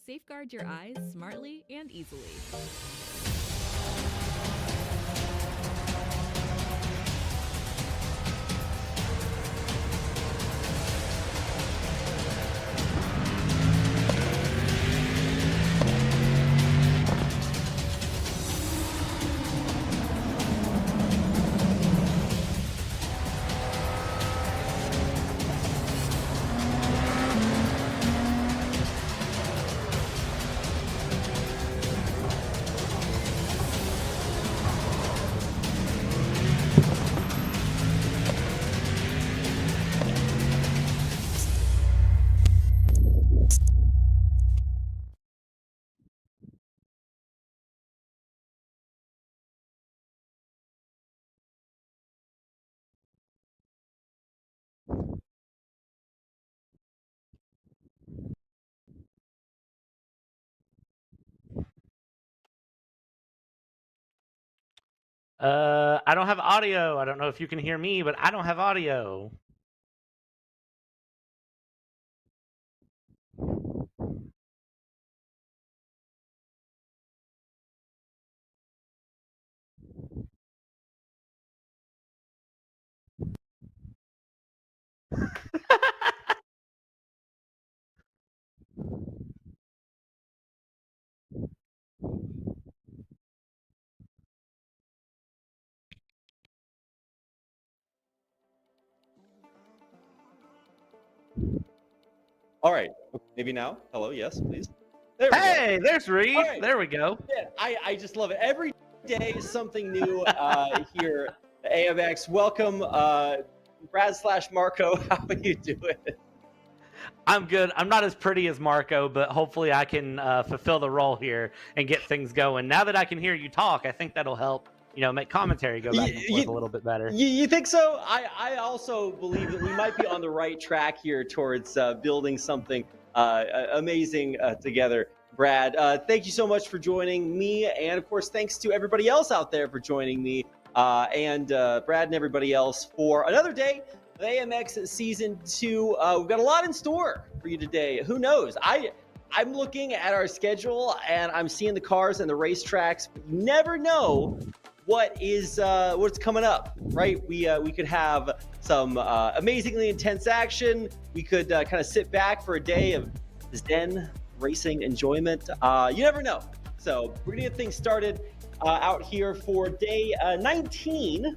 Safeguard your eyes smartly and easily. I don't have audio. I don't know if you can hear me, but I don't have audio. All right, maybe now. Hello, yes, please. There we Hey, there's Reed. Right. There we go. Yeah, I just love it. Every day is something new here at AMX. Welcome, Brad/Marco. How are you doing? I'm good. I'm not as pretty as Marco, but hopefully I can fulfill the role here and get things going. Now that I can hear you talk, I think that'll help, make commentary go back and forth a little bit better. You think so? I also believe that we might be on the right track here towards building something amazing together. Brad, thank you so much for joining me. And of course, thanks to everybody else out there for joining me and Brad and everybody else for another day of AMX Season 2. We've got a lot in store for you today. Who knows? I'm looking at our schedule and I'm seeing the cars and the racetracks, but you never know what's coming up, right? We could have some amazingly intense action. We could kind of sit back for a day of zen racing enjoyment. You never know. So we're gonna get things started out here for day 19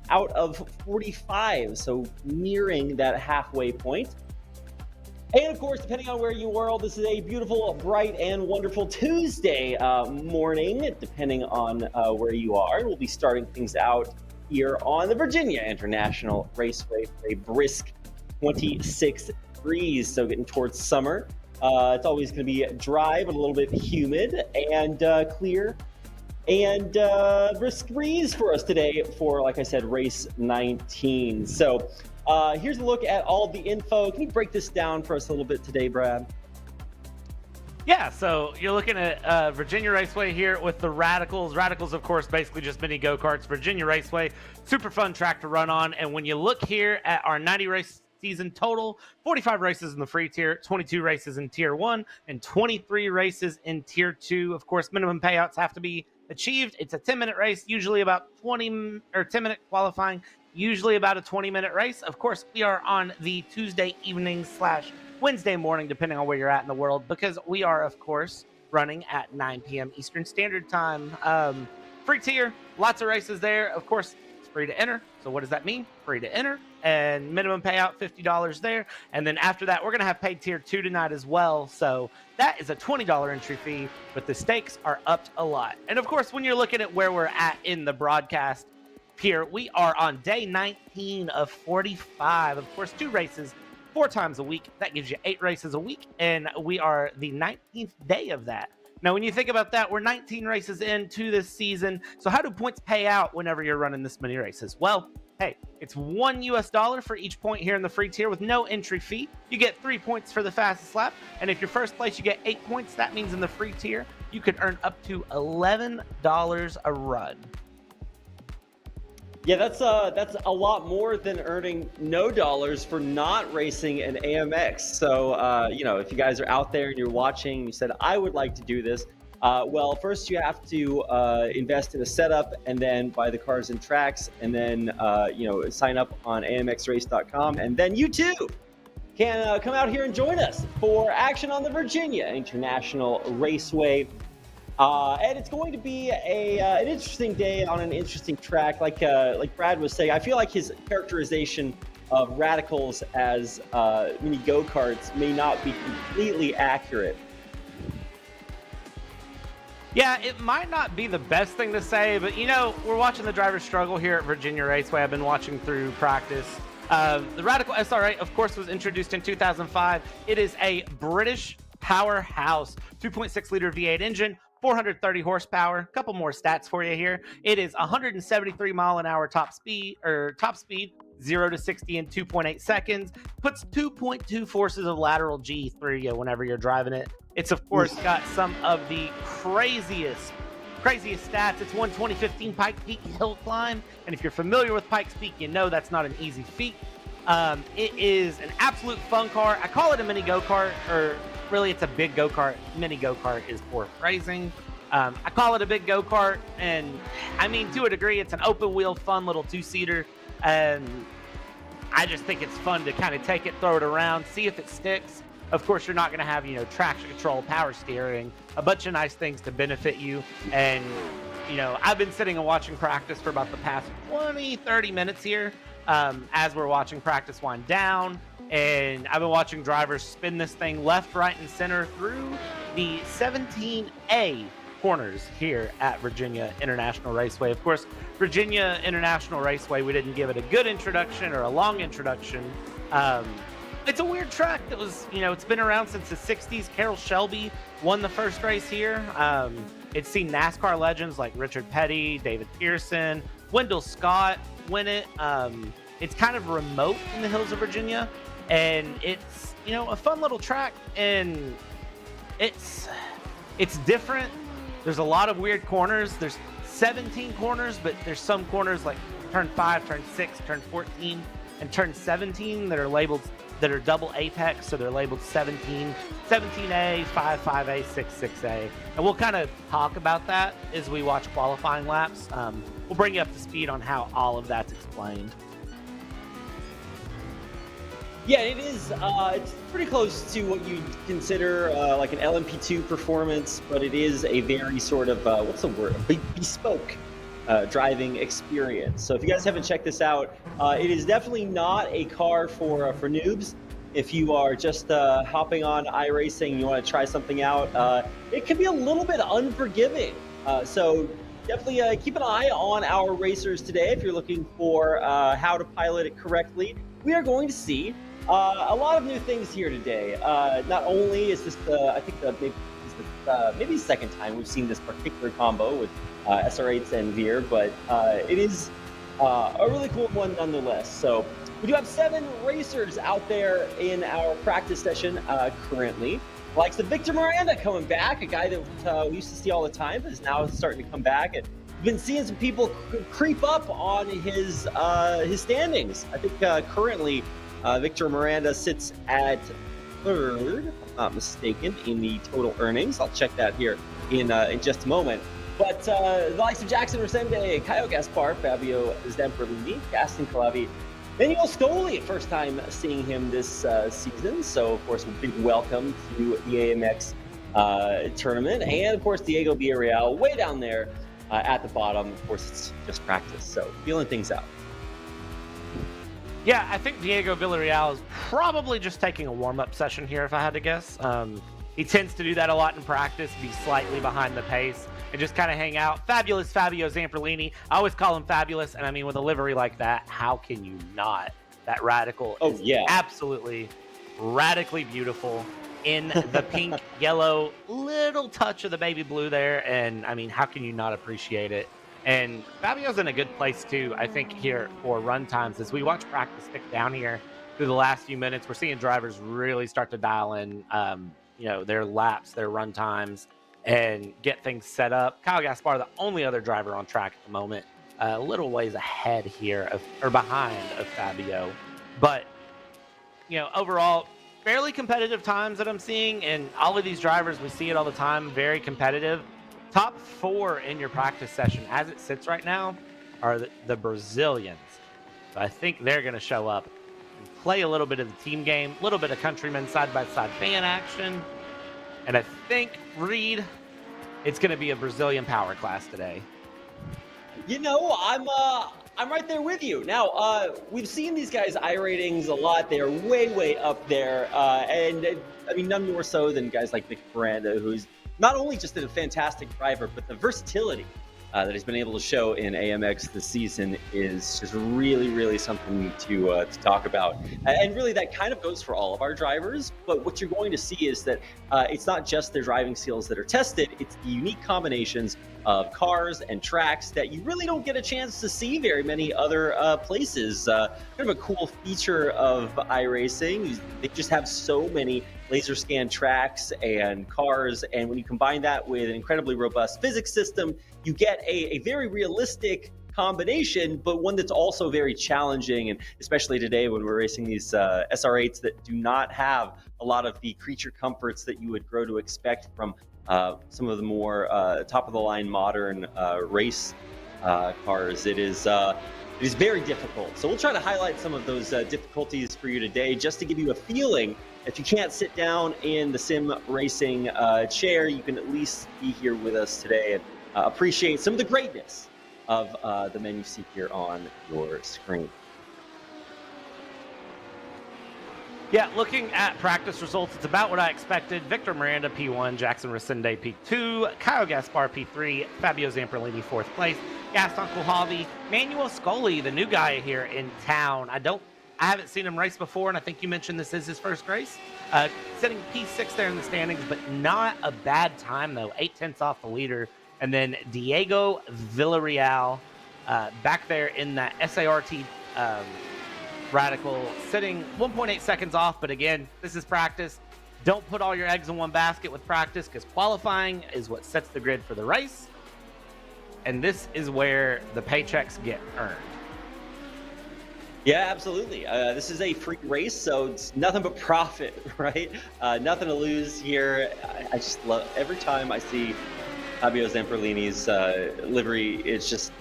out of 45. So nearing that halfway point. And of course, depending on where you are, this is a beautiful, bright, and wonderful Tuesday morning, depending on where you are. We'll be starting things out here on the Virginia International Raceway for a brisk 26 degrees, so getting towards summer. It's always going to be dry, but a little bit humid and clear. And brisk breeze for us today for, like I said, race 19. So here's a look at all the info. Can you break this down for us a little bit today, Brad? Yeah, so you're looking at Virginia Raceway here with the Radicals. Radicals, of course, basically just mini go-karts. Virginia Raceway, super fun track to run on. And when you look here at our 90 race season total, 45 races in the free tier, 22 races in tier 1, and 23 races in tier 2. Of course, minimum payouts have to be achieved. It's a 10-minute race, usually about 10-minute qualifying, usually about a 20-minute race. Of course, we are on the Tuesday evening / Wednesday morning, depending on where you're at in the world, because we are, of course, running at 9 p.m. Eastern Standard Time. Free tier, lots of races there. Of course, it's free to enter. So what does that mean? Free to enter. And minimum payout, $50 there. And then after that, we're going to have paid tier 2 tonight as well. So that is a $20 entry fee, but the stakes are upped a lot. And of course, when you're looking at where we're at in the broadcast here, we are on day 19 of 45. Of course, 2 races, 4 times a week. That gives you 8 races a week. And we are the 19th day of that. Now, when you think about that, we're 19 races into this season. So how do points pay out whenever you're running this many races? Well, hey, it's $1 for each point here in the free tier with no entry fee. You get 3 points for the fastest lap. And if you're first place, you get 8 points. That means in the free tier, you could earn up to $11 a run. Yeah, that's a lot more than earning no dollars for not racing an AMX. So if you guys are out there and you're watching, you said I would like to do this. Well, first you have to invest in a setup, and then buy the cars and tracks, and then sign up on amxrace.com, and then you too can come out here and join us for action on the Virginia International Raceway. And it's going to be an interesting day on an interesting track. Like Brad was saying, I feel like his characterization of radicals as mini go-karts may not be completely accurate. Yeah, it might not be the best thing to say, but we're watching the drivers struggle here at Virginia Raceway. I've been watching through practice. The Radical SR8, of course, was introduced in 2005. It is a British powerhouse 2.6-liter V8 engine, 430 horsepower. A couple more stats for you here. It is 173 mile an hour top speed, 0 to 60 in 2.8 seconds. Puts 2.2 forces of lateral G through you whenever you're driving it. It's, of course, got some of the craziest stats. It's won 2015 Pike Peak hill climb, and if you're familiar with Pikes Peak, you know that's not an easy feat. It is an absolute fun car. I call it a mini go-kart, or really it's a big go-kart. Mini go-kart is poor phrasing. I call it a big go-kart, and I mean, to a degree, it's an open-wheel, fun little two-seater, and I just think it's fun to kind of take it, throw it around, see if it sticks. Of course, you're not going to have, traction control, power steering, a bunch of nice things to benefit you. And, I've been sitting and watching practice for about the past 20, 30 minutes here as we're watching practice wind down. And I've been watching drivers spin this thing left, right, and center through the 17A corners here at Virginia International Raceway. Of course, Virginia International Raceway, we didn't give it a good introduction or a long introduction. It's a weird track that was, it's been around since the 60s. Carroll Shelby won the first race here. It's seen NASCAR legends like Richard Petty, David Pearson, Wendell Scott win it. It's kind of remote in the hills of Virginia, and it's, a fun little track, and it's different. There's a lot of weird corners. There's 17 corners, but there's some corners like turn 5, turn 6, turn 14, and turn 17 that are double apex, so they're labeled 17, 17A, 5A, 6A. And we'll kind of talk about that as we watch qualifying laps. We'll bring you up to speed on how all of that's explained. Yeah, it is. It's pretty close to what you'd consider like an LMP2 performance, but it is a very sort of, what's the word? Bespoke driving experience. So if you guys haven't checked this out, it is definitely not a car for noobs. If you are just hopping on iRacing and you want to try something out, it can be a little bit unforgiving. So definitely keep an eye on our racers today if you're looking for how to pilot it correctly. We are going to see a lot of new things here today. Not only is this I think maybe the second time we've seen this particular combo with SR8s and Veer, but it is a really cool one nonetheless. So we do have 7 racers out there in our practice session currently. Like the Victor Miranda coming back, a guy that we used to see all the time, but is now starting to come back. And we've been seeing some people creep up on his standings. I think currently Victor Miranda sits at 3rd, if I'm not mistaken, in the total earnings. I'll check that here in just a moment. But the likes of Jackson Resende, Caio Gaspar, Fabio Zamperlini, Gaston Calavi, Daniel Stoli, first time seeing him this season. So, of course, a big welcome to the AMX tournament. And, of course, Diego Villarreal way down there at the bottom. Of course, it's just practice, so feeling things out. Yeah, I think Diego Villarreal is probably just taking a warm-up session here, if I had to guess. He tends to do that a lot in practice, be slightly behind the pace, and just kind of hang out. Fabulous Fabio Zamperlini. I always call him fabulous, and I mean, with a livery like that, how can you not? That Radical is absolutely radically beautiful in the pink, yellow, little touch of the baby blue there, and I mean, how can you not appreciate it? And Fabio's in a good place, too, I think, here for run times. As we watch practice stick down here through the last few minutes, we're seeing drivers really start to dial in, their laps, their run times, and get things set up. Kyle Gaspar, the only other driver on track at the moment, a little ways ahead here or behind of Fabio. But overall, fairly competitive times that I'm seeing, and all of these drivers, we see it all the time, very competitive. Top 4 in your practice session as it sits right now are the Brazilians. So I think they're going to show up and play a little bit of the team game, a little bit of countrymen side-by-side fan action. And I think, Reed, it's going to be a Brazilian power class today. I'm right there with you. Now, we've seen these guys' I ratings a lot. They are way up there, and I mean, none more so than guys like Vic Miranda, who's not only just a fantastic driver, but the versatility that he's been able to show in AMX this season is just really something to talk about. And really, that kind of goes for all of our drivers. But what you're going to see is that it's not just their driving skills that are tested; it's the unique combinations of cars and tracks that you really don't get a chance to see very many other places. Kind of a cool feature of iRacing. They just have so many laser scan tracks and cars, and when you combine that with an incredibly robust physics system, you get a very realistic combination, but one that's also very challenging. And especially today when we're racing these SR8s that do not have a lot of the creature comforts that you would grow to expect from some of the more top of the line modern race cars. It is very difficult. So we'll try to highlight some of those difficulties for you today, just to give you a feeling. If you can't sit down in the sim racing chair, you can at least be here with us today and appreciate some of the greatness of the men you see here on your screen. Yeah, looking at practice results, it's about what I expected. Victor Miranda, P1, Jackson Resende, P2, Kyle Gaspar, P3, Fabio Zamperlini, 4th place, Gaston Kulhavi, Manuel Scoli, the new guy here in town. I haven't seen him race before, and I think you mentioned this is his first race. Sitting P6 there in the standings, but not a bad time, though. 8/10 off the leader. And then Diego Villarreal back there in that SART Radical, sitting 1.8 seconds off. But again, this is practice. Don't put all your eggs in one basket with practice, because qualifying is what sets the grid for the race. And this is where the paychecks get earned. Yeah, absolutely. This is a free race, so it's nothing but profit, right? Nothing to lose here. I just love every time I see Fabio Zamperlini's livery. It just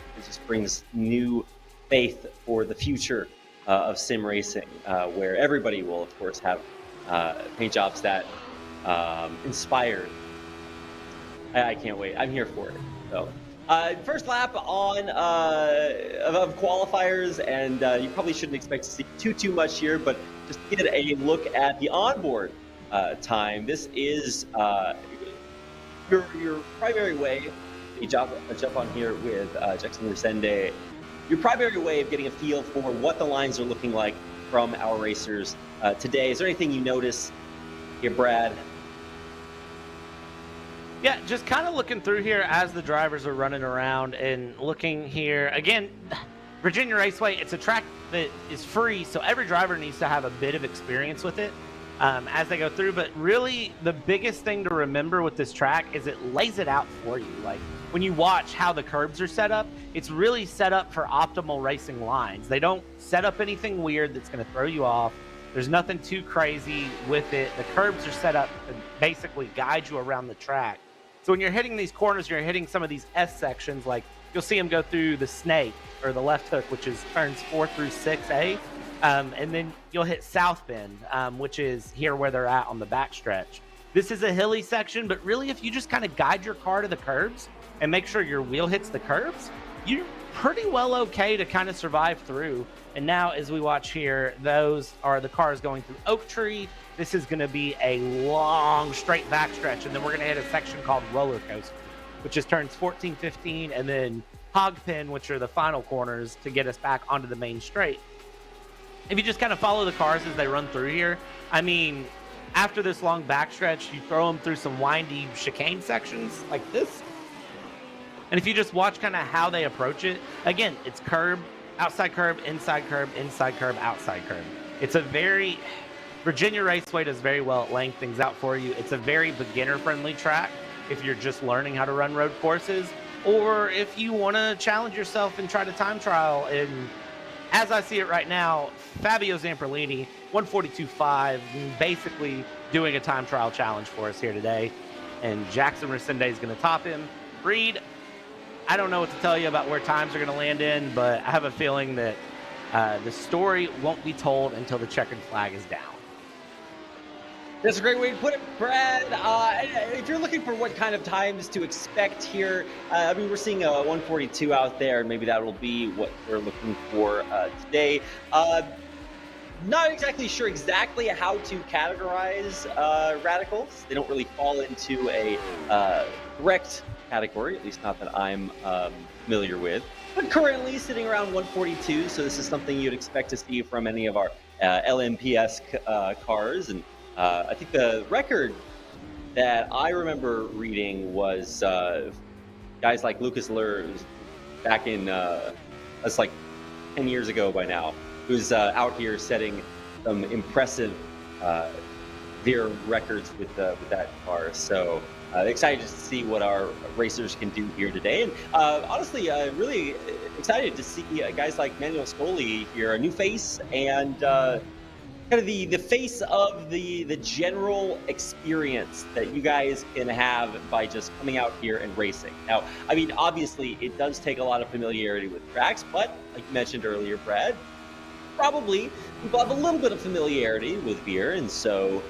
brings new faith for the future of sim racing, where everybody will, of course, have paint jobs that inspired. I can't wait. I'm here for it. So, first lap on of qualifiers, and you probably shouldn't expect to see too much here, but just get a look at the onboard time. This is your primary way. You jump on here with Jackson Resende. Your primary way of getting a feel for what the lines are looking like from our racers today. Is there anything you notice here, Brad? Yeah, just kind of looking through here as the drivers are running around and looking here. Again, Virginia Raceway, it's a track that is free, so every driver needs to have a bit of experience with it as they go through. But really, the biggest thing to remember with this track is it lays it out for you. Like, when you watch how the curbs are set up, it's really set up for optimal racing lines. They don't set up anything weird that's going to throw you off. There's nothing too crazy with it. The curbs are set up to basically guide you around the track. So when you're hitting these corners, you're hitting some of these S sections, like you'll see them go through the snake or the left hook, which is turns 4 through 6A. And then you'll hit South Bend, which is here where they're at on the backstretch. This is a hilly section, but really if you just kind of guide your car to the curbs and make sure your wheel hits the curbs, you're pretty well okay to kind of survive through. And now as we watch here, those are the cars going through Oak Tree. This is going to be a long straight backstretch, and then we're going to hit a section called Roller Coaster, which is turns 14, 15, and then Hogpen, which are the final corners to get us back onto the main straight. If you just kind of follow the cars as they run through here, I mean, after this long backstretch, you throw them through some windy chicane sections like this. And if you just watch kind of how they approach it, again, it's curb, outside curb, inside curb, outside curb. It's a very... Virginia Raceway does very well at laying things out for you. It's a very beginner-friendly track if you're just learning how to run road courses. or if you want to challenge yourself and try to time trial. And as I see it right now, Fabio Zamperlini, 142.5, basically doing a time trial challenge for us here today. And Jackson Resende is going to top him. Reed, I don't know what to tell you about where times are going to land in, but I have a feeling that the story won't be told until the checkered flag is down. That's a great way to put it, Brad. If you're looking for what kind of times to expect here, I mean, we're seeing a 142 out there, and maybe that will be what we're looking for today. Not exactly sure exactly how to categorize radicals. They don't really fall into a correct category, at least not that I'm familiar with. But currently sitting around 142, so this is something you'd expect to see from any of our LMPS cars. And I think the record that I remember reading was guys like Lucas Lurs back in, that's like 10 years ago by now, who's out here setting some impressive veer records with that car. So excited to see what our racers can do here today. And honestly, really excited to see guys like Manuel Scoli here, a new face, and kind of the face of the general experience that you guys can have by just coming out here and racing. Now, I mean, obviously, it does take a lot of familiarity with tracks, but like you mentioned earlier, Brad, probably people have a little bit of familiarity with veer, and so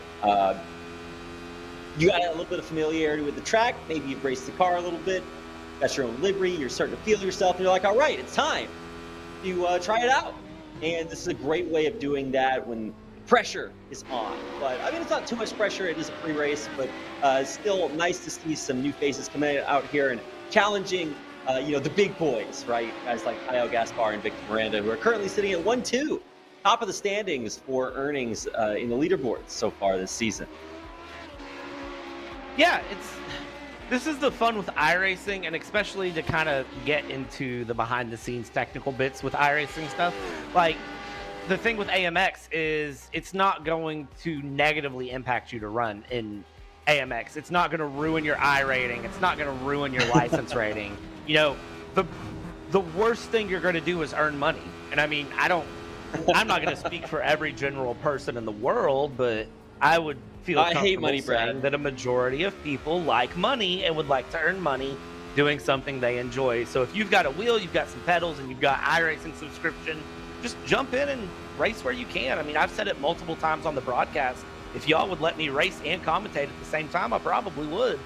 you got a little bit of familiarity with the track. Maybe you've raced the car a little bit, got your own livery, you're starting to feel yourself, and you're like, all right, it's time to try it out. And this is a great way of doing that when pressure is on. But I mean, it's not too much pressure. It is a pre-race, but still nice to see some new faces coming out here and challenging, the big boys, right? Guys like Kyle Gaspar and Victor Miranda, who are currently sitting at 1-2, top of the standings for earnings in the leaderboards so far this season. Yeah, this is the fun with iRacing, and especially to kind of get into the behind-the-scenes technical bits with iRacing stuff. Like, the thing with AMX is it's not going to negatively impact you to run in AMX. It's not going to ruin your I rating. It's not going to ruin your license rating. You know, the worst thing you're going to do is earn money. And I mean, I'm not going to speak for every general person in the world, but I would feel comfortable hate money, saying Brad. that a majority of people like money and would like to earn money doing something they enjoy. So if you've got a wheel, you've got some pedals, and you've got iRacing subscription, just jump in and race where you can. I mean, I've said it multiple times on the broadcast. If y'all would let me race and commentate at the same time, I probably would.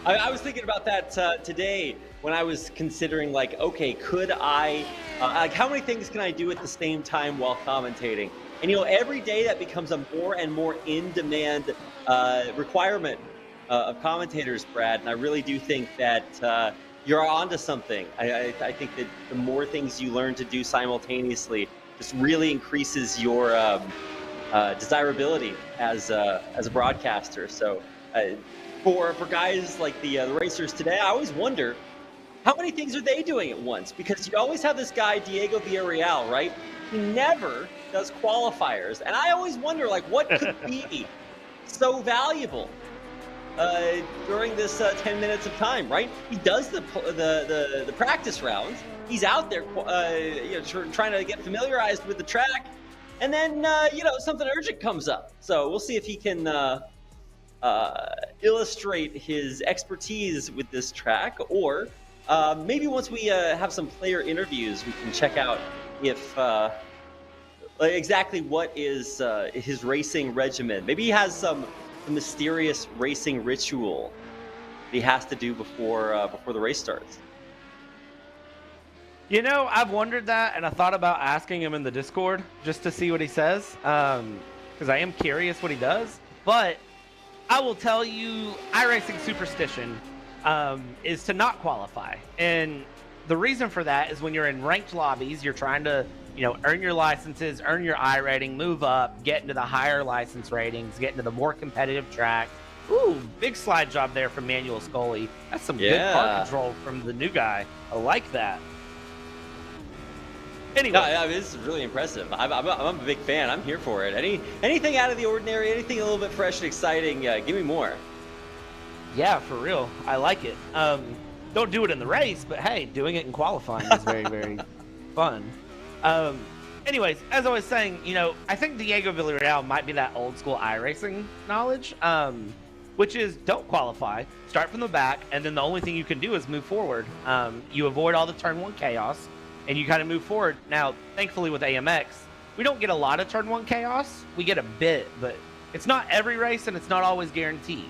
I was thinking about that today when I was considering, like, okay, could I, how many things can I do at the same time while commentating? And, every day that becomes a more and more in-demand requirement of commentators, Brad. And I really do think that you're onto something. I think that the more things you learn to do simultaneously just really increases your desirability as a broadcaster. So for guys like the racers today, I always wonder, how many things are they doing at once? Because you always have this guy, Diego Villarreal, right? He never does qualifiers. And I always wonder, like, what could be so valuable during this 10 minutes of time, right? He does the practice rounds. He's out there, trying to get familiarized with the track, and then something urgent comes up. So we'll see if he can illustrate his expertise with this track, or maybe once we have some player interviews, we can check out if exactly what is his racing regimen. Maybe he has some mysterious racing ritual that he has to do before the race starts. I've wondered that, and I thought about asking him in the Discord just to see what he says, because I am curious what he does. But I will tell you, iRacing superstition is to not qualify. And the reason for that is when you're in ranked lobbies, you're trying to earn your licenses, earn your I rating, move up, get into the higher license ratings, get into the more competitive track. Ooh, big slide job there from Manuel Scoli. That's some good car control from the new guy. I like that. Anyway, no, this is really impressive. I'm a big fan. I'm here for it. Anything out of the ordinary, anything a little bit fresh and exciting, give me more. Yeah, for real. I like it. Don't do it in the race, but hey, doing it in qualifying is very, very fun. Anyways, as I was saying, I think Diego Villarreal might be that old school iRacing knowledge, which is don't qualify, start from the back, and then the only thing you can do is move forward. You avoid all the turn one chaos, and you kind of move forward. Now, thankfully with AMX, we don't get a lot of turn one chaos. We get a bit, but it's not every race, and it's not always guaranteed.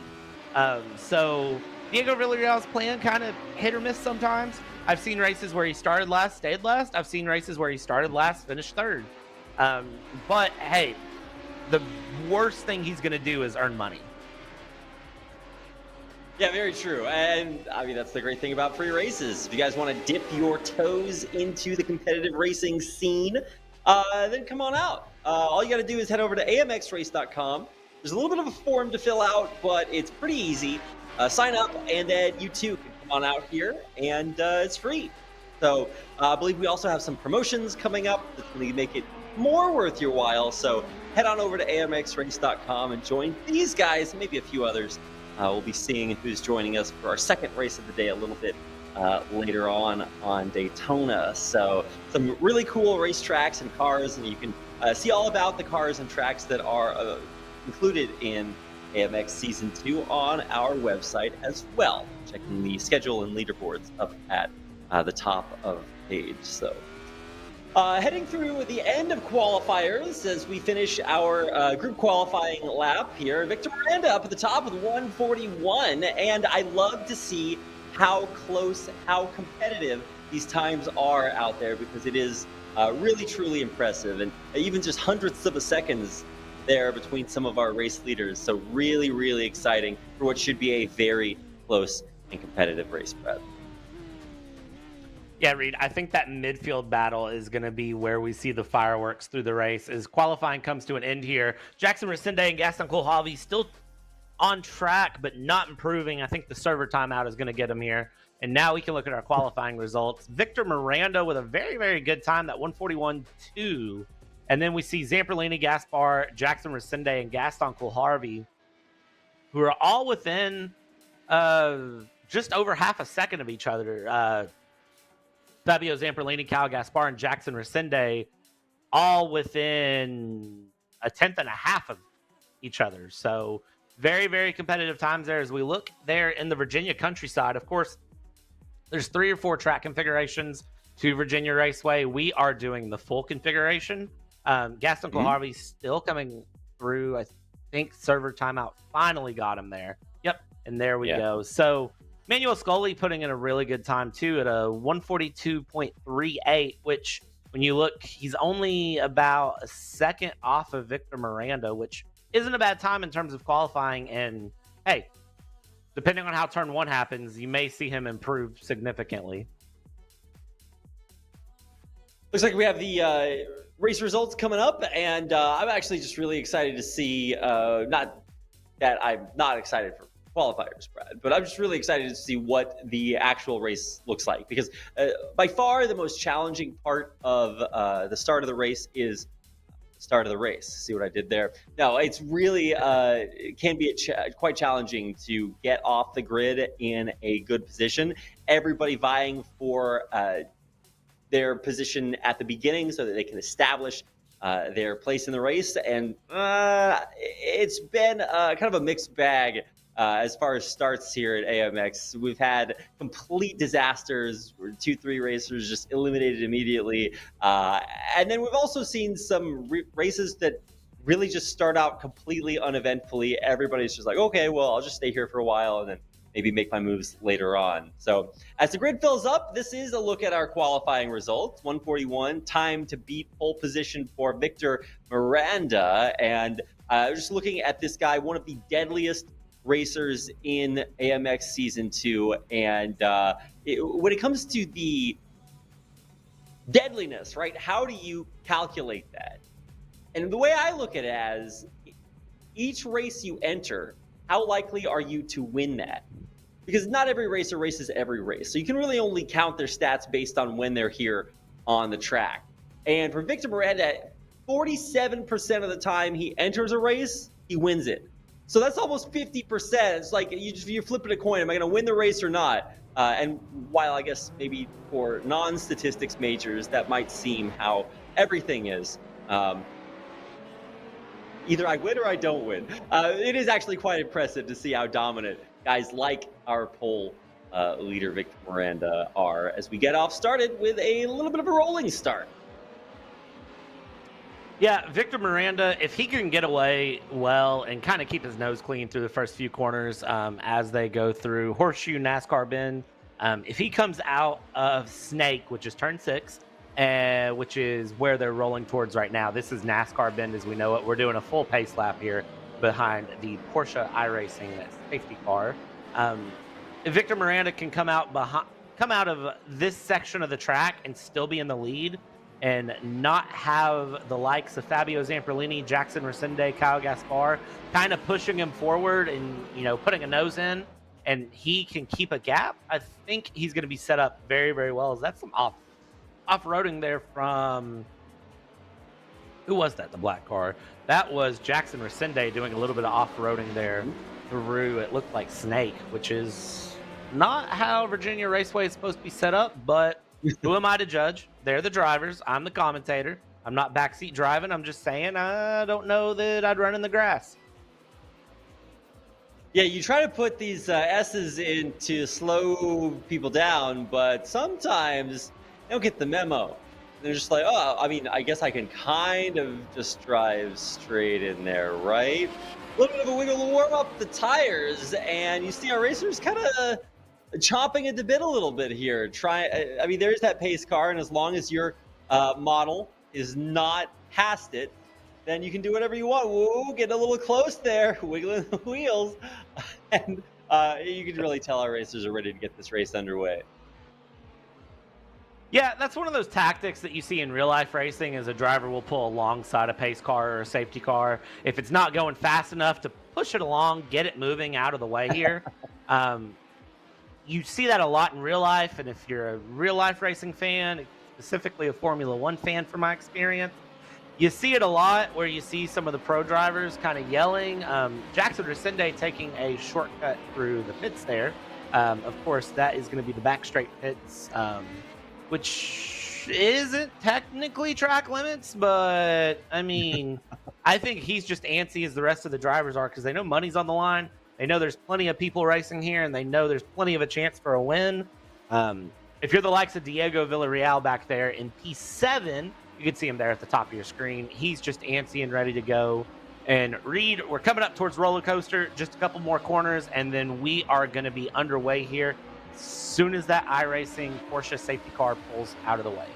So Diego Villarreal's plan kind of hit or miss sometimes. I've seen races where he started last, stayed last. I've seen races where he started last, finished third. But hey, the worst thing he's going to do is earn money. Yeah, very true. And I mean, that's the great thing about free races. If you guys want to dip your toes into the competitive racing scene, then come on out. All you got to do is head over to amxrace.com. There's a little bit of a form to fill out, but it's pretty easy. Sign up, and then you too can come on out here, and it's free. So I believe we also have some promotions coming up that's going to make it more worth your while. So head on over to amxrace.com and join these guys and maybe a few others. We'll be seeing who's joining us for our second race of the day a little bit later on Daytona. So some really cool racetracks and cars, and you can see all about the cars and tracks that are included in AMX Season 2 on our website as well. Checking the schedule and leaderboards up at the top of the page. So heading through the end of qualifiers as we finish our group qualifying lap here. Victor Miranda up at the top with 141, and I love to see how close, how competitive these times are out there, because it is really, truly impressive, and even just hundredths of a seconds there between some of our race leaders. So really, really exciting for what should be a very close and competitive race, Brad. Yeah, Reed, I think that midfield battle is going to be where we see the fireworks through the race as qualifying comes to an end here. Jackson Resende and Gaston Kohlhavi still on track, but not improving. I think the server timeout is going to get him here. And now we can look at our qualifying results. Victor Miranda with a very, very good time, that 141.2. And then we see Zamperlini, Gaspar, Jackson Resende, and Gaston Kohlhavi, who are all within just over half a second of each other. Fabio Zamperlini, Cal Gaspar, and Jackson Resende all within a tenth and a half of each other. So very, very competitive times there. As we look there in the Virginia countryside, of course, there's 3 or 4 track configurations to Virginia Raceway. We are doing the full configuration. Gaston Kohlhavi still coming through. I think server timeout finally got him there. Yep, and there we go. So Manuel Scully putting in a really good time too at a 142.38, which when you look, he's only about a second off of Victor Miranda, which isn't a bad time in terms of qualifying. And hey, depending on how turn 1 happens, you may see him improve significantly. Looks like we have the race results coming up, and I'm actually just really excited to see, not that I'm not excited for qualifiers, Brad, but I'm just really excited to see what the actual race looks like, because by far the most challenging part of the start of the race is start of the race. See what I did there? No, it's really it can be quite challenging to get off the grid in a good position. Everybody vying for their position at the beginning so that they can establish their place in the race, and it's been kind of a mixed bag. As far as starts here at AMX, we've had complete disasters where 2-3 racers just eliminated immediately. And then we've also seen some races that really just start out completely uneventfully. Everybody's just like, okay, well, I'll just stay here for a while and then maybe make my moves later on. So as the grid fills up, this is a look at our qualifying results. 141, time to beat pole position for Victor Miranda. And just looking at this guy, one of the deadliest racers in AMX Season 2, and when it comes to the deadliness, right, how do you calculate that? And the way I look at it as each race you enter, how likely are you to win that? Because not every racer races every race, so you can really only count their stats based on when they're here on the track. And for Victor Miranda, 47% of the time he enters a race, he wins it. So that's almost 50%. It's like you're flipping a coin. Am I going to win the race or not? And while I guess maybe for non-statistics majors, that might seem how everything is. Um, Either I win or I don't win. It is actually quite impressive to see how dominant guys like our poll leader, Victor Miranda, are as we get off started with a little bit of a rolling start. Yeah, Victor Miranda, if he can get away well and kind of keep his nose clean through the first few corners as they go through Horseshoe NASCAR Bend, if he comes out of Snake, which is turn 6, which is where they're rolling towards right now. This is NASCAR Bend as we know it. We're doing a full pace lap here behind the Porsche iRacing safety car. If Victor Miranda can come out of this section of the track and still be in the lead, and not have the likes of Fabio Zamperlini, Jackson Resende, Kyle Gaspar kind of pushing him forward and, putting a nose in, and he can keep a gap, I think he's going to be set up very, very well. That's some off-roading there from, who was that, the black car? That was Jackson Resende doing a little bit of off-roading there through, it looked like Snake, which is not how Virginia Raceway is supposed to be set up, but who am I to judge? They're the drivers. I'm the commentator. I'm not backseat driving. I'm just saying I don't know that I'd run in the grass. Yeah, you try to put these S's in to slow people down, but sometimes they don't get the memo. They're just like, oh, I mean, I guess I can kind of just drive straight in there, right? A little bit of a wiggle to warm up the tires, and you see our racers kind of chomping at the bit a little bit here. I mean, there's that pace car, and as long as your model is not past it, then you can do whatever you want. Whoa, getting a little close there, wiggling the wheels, and you can really tell our racers are ready to get this race underway. Yeah, that's one of those tactics that you see in real life racing is a driver will pull alongside a pace car or a safety car. If it's not going fast enough to push it along, get it moving out of the way here. You see that a lot in real life, and if you're a real life racing fan, specifically a Formula One fan from my experience, you see it a lot where you see some of the pro drivers kind of yelling. Jackson Resende taking a shortcut through the pits there. Of course, that is going to be the back straight pits, which isn't technically track limits, but I mean, I think he's just antsy as the rest of the drivers are because they know money's on the line. They know there's plenty of people racing here, and they know there's plenty of a chance for a win. If you're the likes of Diego Villarreal back there in P7, you can see him there at the top of your screen. He's just antsy and ready to go. And Reed, we're coming up towards roller coaster, just a couple more corners, and then we are going to be underway here as soon as that iRacing Porsche safety car pulls out of the way.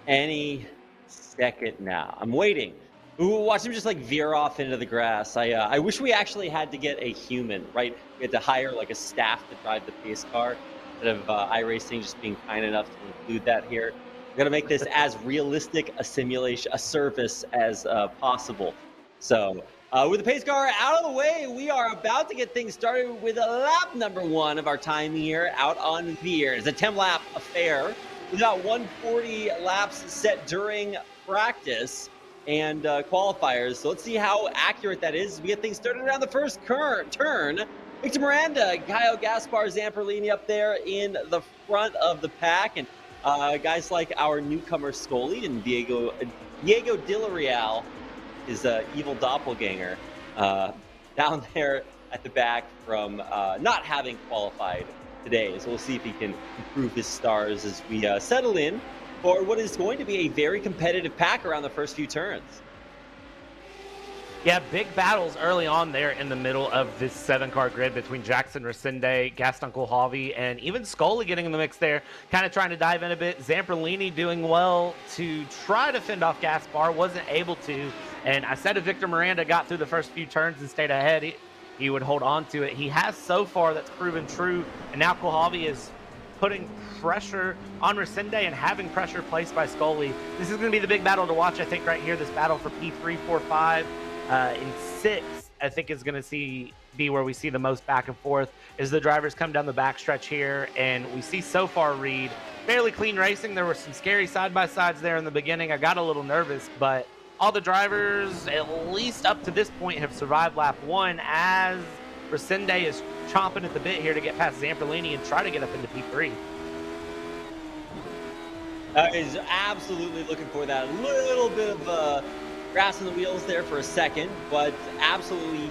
Any second now. I'm waiting. Ooh, watch him just like veer off into the grass. I wish we actually had to get a human, right? We had to hire like a staff to drive the pace car instead of iRacing just being kind enough to include that here. We're gonna make this as realistic a simulation, a service as possible. So with the pace car out of the way, we are about to get things started with lap number 1 of our time here out on the air. It's a 10-lap affair. We've got 140 laps set during practice and qualifiers. So let's see how accurate that is. We get things started around the first turn. Victor Miranda, Kyle Gaspar, Zamperlini up there in the front of the pack, and guys like our newcomer Scully and Diego Villarreal, his evil doppelganger, down there at the back from not having qualified today. So we'll see if he can improve his stars as we settle in for what is going to be a very competitive pack around the first few turns. Yeah, big battles early on there in the middle of this 7-car grid between Jackson Resende, Gaston Kohlhavi, and even Scully getting in the mix there, kind of trying to dive in a bit. Zamperlini doing well to try to fend off Gaspar, wasn't able to. And I said if Victor Miranda got through the first few turns and stayed ahead, he would hold on to it. He has so far, that's proven true. And now Kohlhavi is putting pressure on Resende and having pressure placed by Scully. This is going to be the big battle to watch, I think, right here. This battle for P3, 4, 5. In 6, I think is going to be where we see the most back and forth as the drivers come down the backstretch here. And we see so far, Reed, fairly clean racing. There were some scary side-by-sides there in the beginning. I got a little nervous, but all the drivers, at least up to this point, have survived lap 1 as Resende is chomping at the bit here to get past Zamperlini and try to get up into P3. Is absolutely looking for that little bit of grass in the wheels there for a second, but absolutely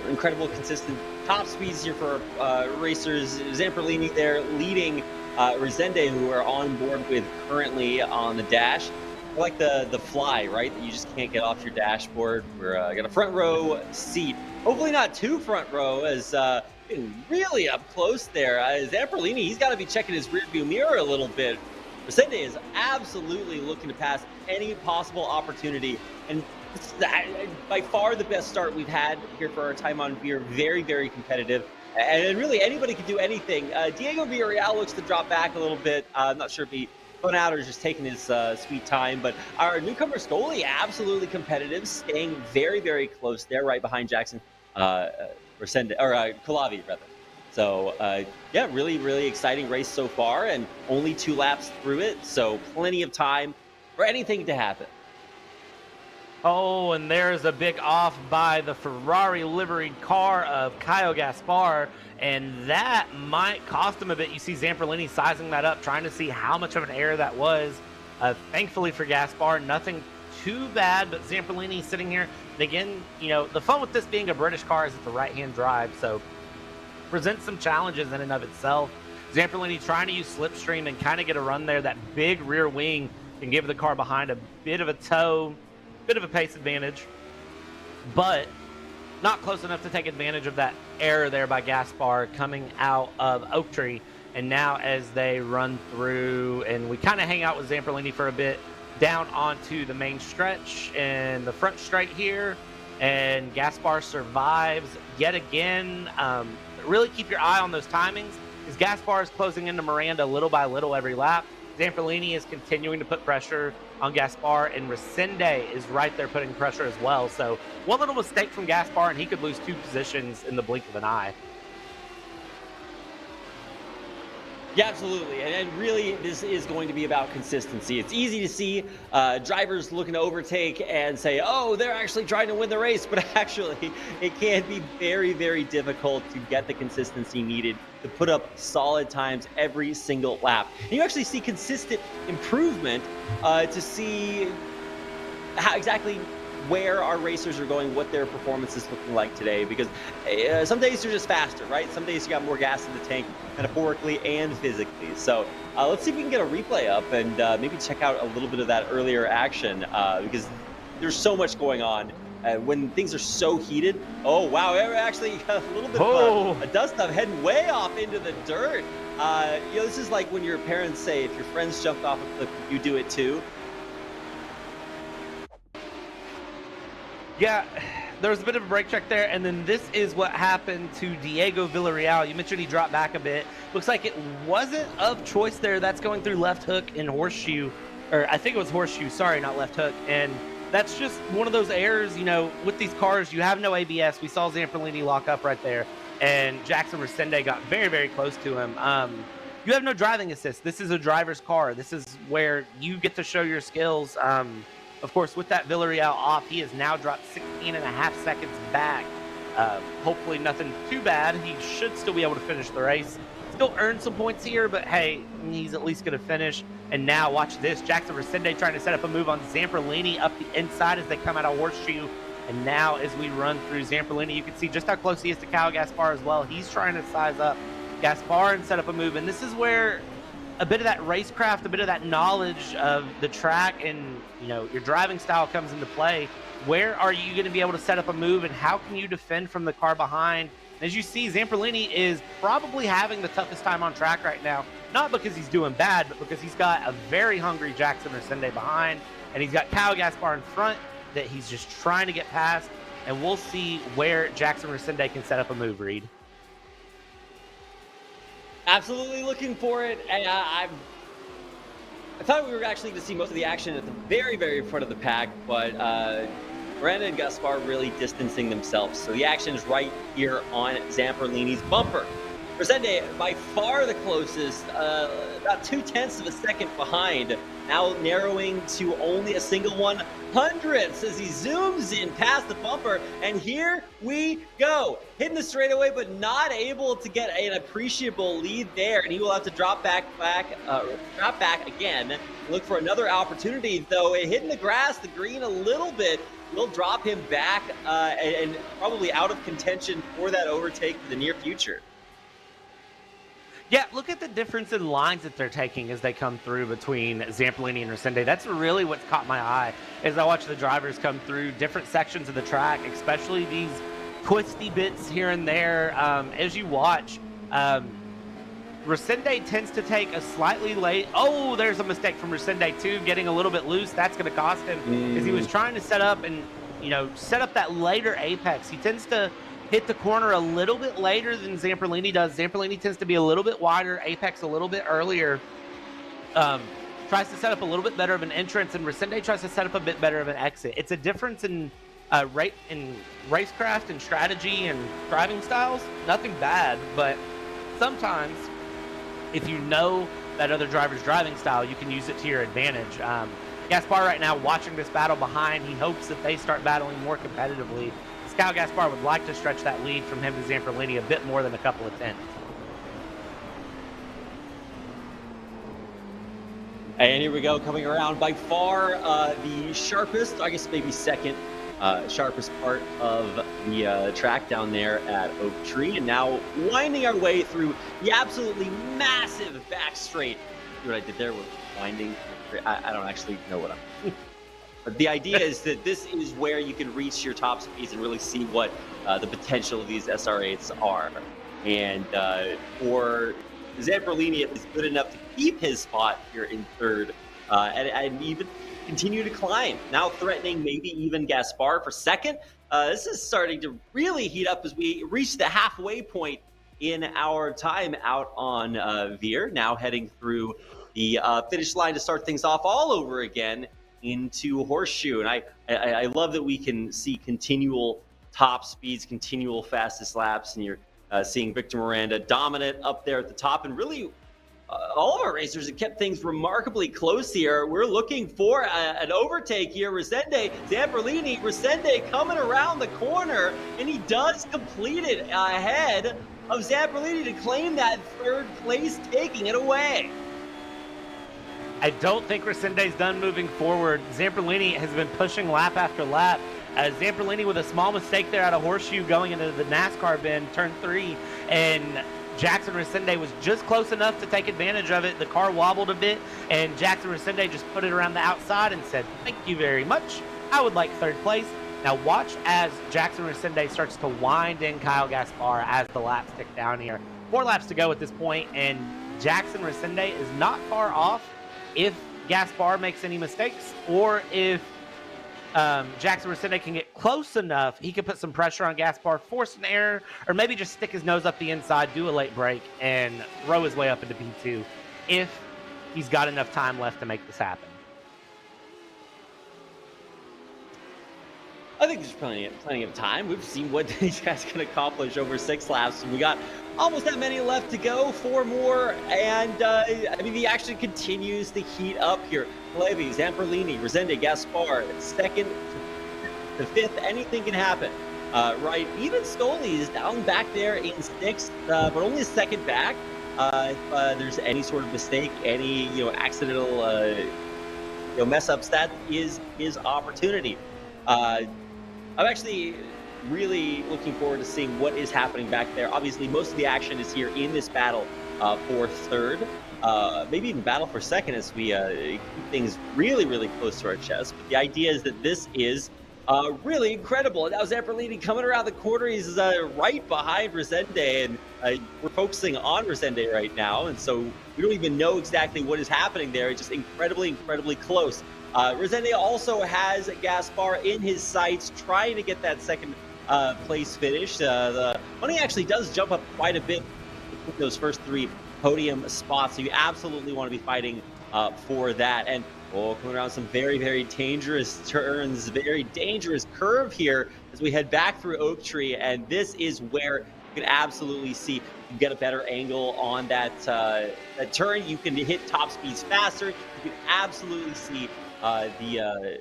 incredible consistent top speeds here for racers. Zamperlini there leading Resende, who are on board with currently on the dash. I like the fly, right? That you just can't get off your dashboard. We're got a front row seat. Hopefully not too front row, as getting really up close there. Zamperlini, he's got to be checking his rearview mirror a little bit. Resende is absolutely looking to pass any possible opportunity, and this is by far the best start we've had here for our time on beer. Very, very competitive, and really anybody can do anything. Diego Villarreal looks to drop back a little bit. I'm not sure if he spun out or just taking his sweet time, but our newcomer Scully absolutely competitive, staying very, very close there, right behind Jackson Resende, or Kulavi rather. So yeah, really, really exciting race so far, and only 2 laps through it, so plenty of time for anything to happen. Oh, and there's a big off by the Ferrari liveried car of Kyle Gaspar, and that might cost him a bit. You see Zamperlini sizing that up, trying to see how much of an error that was. Thankfully for Gaspar, nothing too bad, but Zamperlini sitting here. And again, you know, the fun with this being a British car is it's a right-hand drive, so presents some challenges in and of itself. Zamperlini trying to use slipstream and kind of get a run there. That big rear wing can give the car behind a bit of a tow, bit of a pace advantage, but not close enough to take advantage of that error there by Gaspar coming out of Oak Tree. And now as they run through, and we kind of hang out with Zamperlini for a bit, down onto the main stretch and the front straight here, and Gaspar survives yet again. Really keep your eye on those timings, as Gaspar is closing into Miranda little by little every lap. Zamperlini is continuing to put pressure on Gaspar, and Resende is right there putting pressure as well. So one little mistake from Gaspar, and he could lose 2 positions in the blink of an eye. Yeah, absolutely. And really, this is going to be about consistency. It's easy to see drivers looking to overtake and say, oh, they're actually trying to win the race. But actually, it can be very, very difficult to get the consistency needed to put up solid times every single lap. And you actually see consistent improvement to see how exactly where our racers are going, what their performance is looking like today, because some days they're just faster, right? Some days you got more gas in the tank, metaphorically and physically. So let's see if we can get a replay up and maybe check out a little bit of that earlier action, because there's so much going on when things are so heated. Oh, wow, actually a little bit of a dust up heading way off into the dirt. You know, this is like when your parents say, if your friends jumped off a cliff, you do it too. Yeah, there was a bit of a brake check there, and then this is what happened to Diego Villarreal. You mentioned he dropped back a bit. Looks like it wasn't of choice there. That's going through left hook and horseshoe, or I think it was horseshoe, sorry, not left hook. And that's just one of those errors, you know, with these cars, you have no ABS. We saw Zamperlini lock up right there, and Jackson Resende got very, very close to him. You have no driving assist. This is a driver's car. This is where you get to show your skills. Of course, with that Villarreal off, he has now dropped 16.5 seconds back. Hopefully nothing too bad. He should still be able to finish the race. Still earn some points here, but hey, he's at least going to finish. And now watch this. Jackson Resende trying to set up a move on Zamperlini up the inside as they come out of horseshoe. And now as we run through Zamperlini, you can see just how close he is to Kyle Gaspar as well. He's trying to size up Gaspar and set up a move. And this is where a bit of that racecraft, a bit of that knowledge of the track and, you know, your driving style comes into play. Where are you going to be able to set up a move, and how can you defend from the car behind? And as you see, Zamperlini is probably having the toughest time on track right now, not because he's doing bad, but because he's got a very hungry Jackson Resende behind, and he's got Kyle Gaspar in front that he's just trying to get past. And we'll see where Jackson Resende can set up a move, Reed. Absolutely looking for it, and I thought we were actually going to see most of the action at the very, very front of the pack, but Miranda and Gaspar really distancing themselves. So the action is right here on Zamperlini's bumper. Resende by far the closest, about 0.2 of a second behind. now narrowing to only a single 100th as he zooms in past the bumper. And here we go, hitting the straightaway, but not able to get an appreciable lead there. And he will have to drop back again. Look for another opportunity, though. Hitting the grass, the green a little bit, will drop him back and probably out of contention for that overtake for the near future. Yeah, look at the difference in lines that they're taking as they come through between Zamperlini and Resende. That's really what's caught my eye as I watch the drivers come through different sections of the track, especially these twisty bits here and there. As you watch, Resende tends to take a slightly late. Oh, there's a mistake from Resende too, getting a little bit loose. That's going to cost him because he was trying to set up that later apex. He tends to hit the corner a little bit later than Zamperlini does. Zamperlini tends to be a little bit wider, apex a little bit earlier. Tries to set up a little bit better of an entrance, and Resende tries to set up a bit better of an exit. It's a difference in racecraft and strategy and driving styles. Nothing bad, but sometimes if you know that other driver's driving style, you can use it to your advantage. Gaspar right now watching this battle behind. He hopes that they start battling more competitively. Kyle Gaspar would like to stretch that lead from him to Zamperlini a bit more than a couple of tenths. And here we go, coming around by far the sharpest, I guess maybe second sharpest part of the track down there at Oak Tree. And now winding our way through the absolutely massive back straight. See what I did there with winding? I don't actually know what I'm... But the idea is that this is where you can reach your top speeds and really see what the potential of these SR8s are. And for Zamperlini, it is good enough to keep his spot here in third and even continue to climb. Now threatening maybe even Gaspar for second. This is starting to really heat up as we reach the halfway point in our time out on Veer. Now heading through the finish line to start things off all over again into Horseshoe. And I love that we can see continual top speeds, continual fastest laps, and you're seeing Victor Miranda dominant up there at the top. And really, all of our racers have kept things remarkably close here. We're looking for an overtake here. Zamperlini, Resende coming around the corner, and he does complete it ahead of Zamperlini to claim that third place, taking it away. I don't think Resende's done moving forward. Zamperlini has been pushing lap after lap. Zamperlini with a small mistake there out of Horseshoe going into the NASCAR bend, turn 3, and Jackson Resende was just close enough to take advantage of it. The car wobbled a bit, and Jackson Resende just put it around the outside and said, "Thank you very much. I would like third place." Now watch as Jackson Resende starts to wind in Kyle Gaspar as the laps tick down here. 4 laps to go at this point, and Jackson Resende is not far off. If Gaspar makes any mistakes, or if Jackson Resende can get close enough, he can put some pressure on Gaspar, force an error, or maybe just stick his nose up the inside, do a late break, and throw his way up into P2 if he's got enough time left to make this happen. I think there's plenty of time. We've seen what these guys can accomplish over 6 laps. We got almost that many left to go, 4 more, and I mean, the action continues to heat up here. Levi, Zamperlini, Resende, Gaspar, second to 5th, anything can happen. Right, even Scully is down back there in 6th, but only a second back. If there's any sort of mistake, any accidental mess ups, that is his opportunity. I'm actually really looking forward to seeing what is happening back there. Obviously, most of the action is here in this battle for third, maybe even battle for second as we keep things really, really close to our chest. But the idea is that this is really incredible. And now Zamperlini coming around the corner. He's right behind Resende, and we're focusing on Resende right now. And so we don't even know exactly what is happening there. It's just incredibly, incredibly close. Resende also has Gaspar in his sights, trying to get that second place finish. The money actually does jump up quite a bit with those first 3 podium spots, so you absolutely want to be fighting for that. And coming around some very, very dangerous turns, very dangerous curve here as we head back through Oak Tree, and this is where You can absolutely see you get a better angle on that turn. You can hit top speeds faster. You can absolutely see the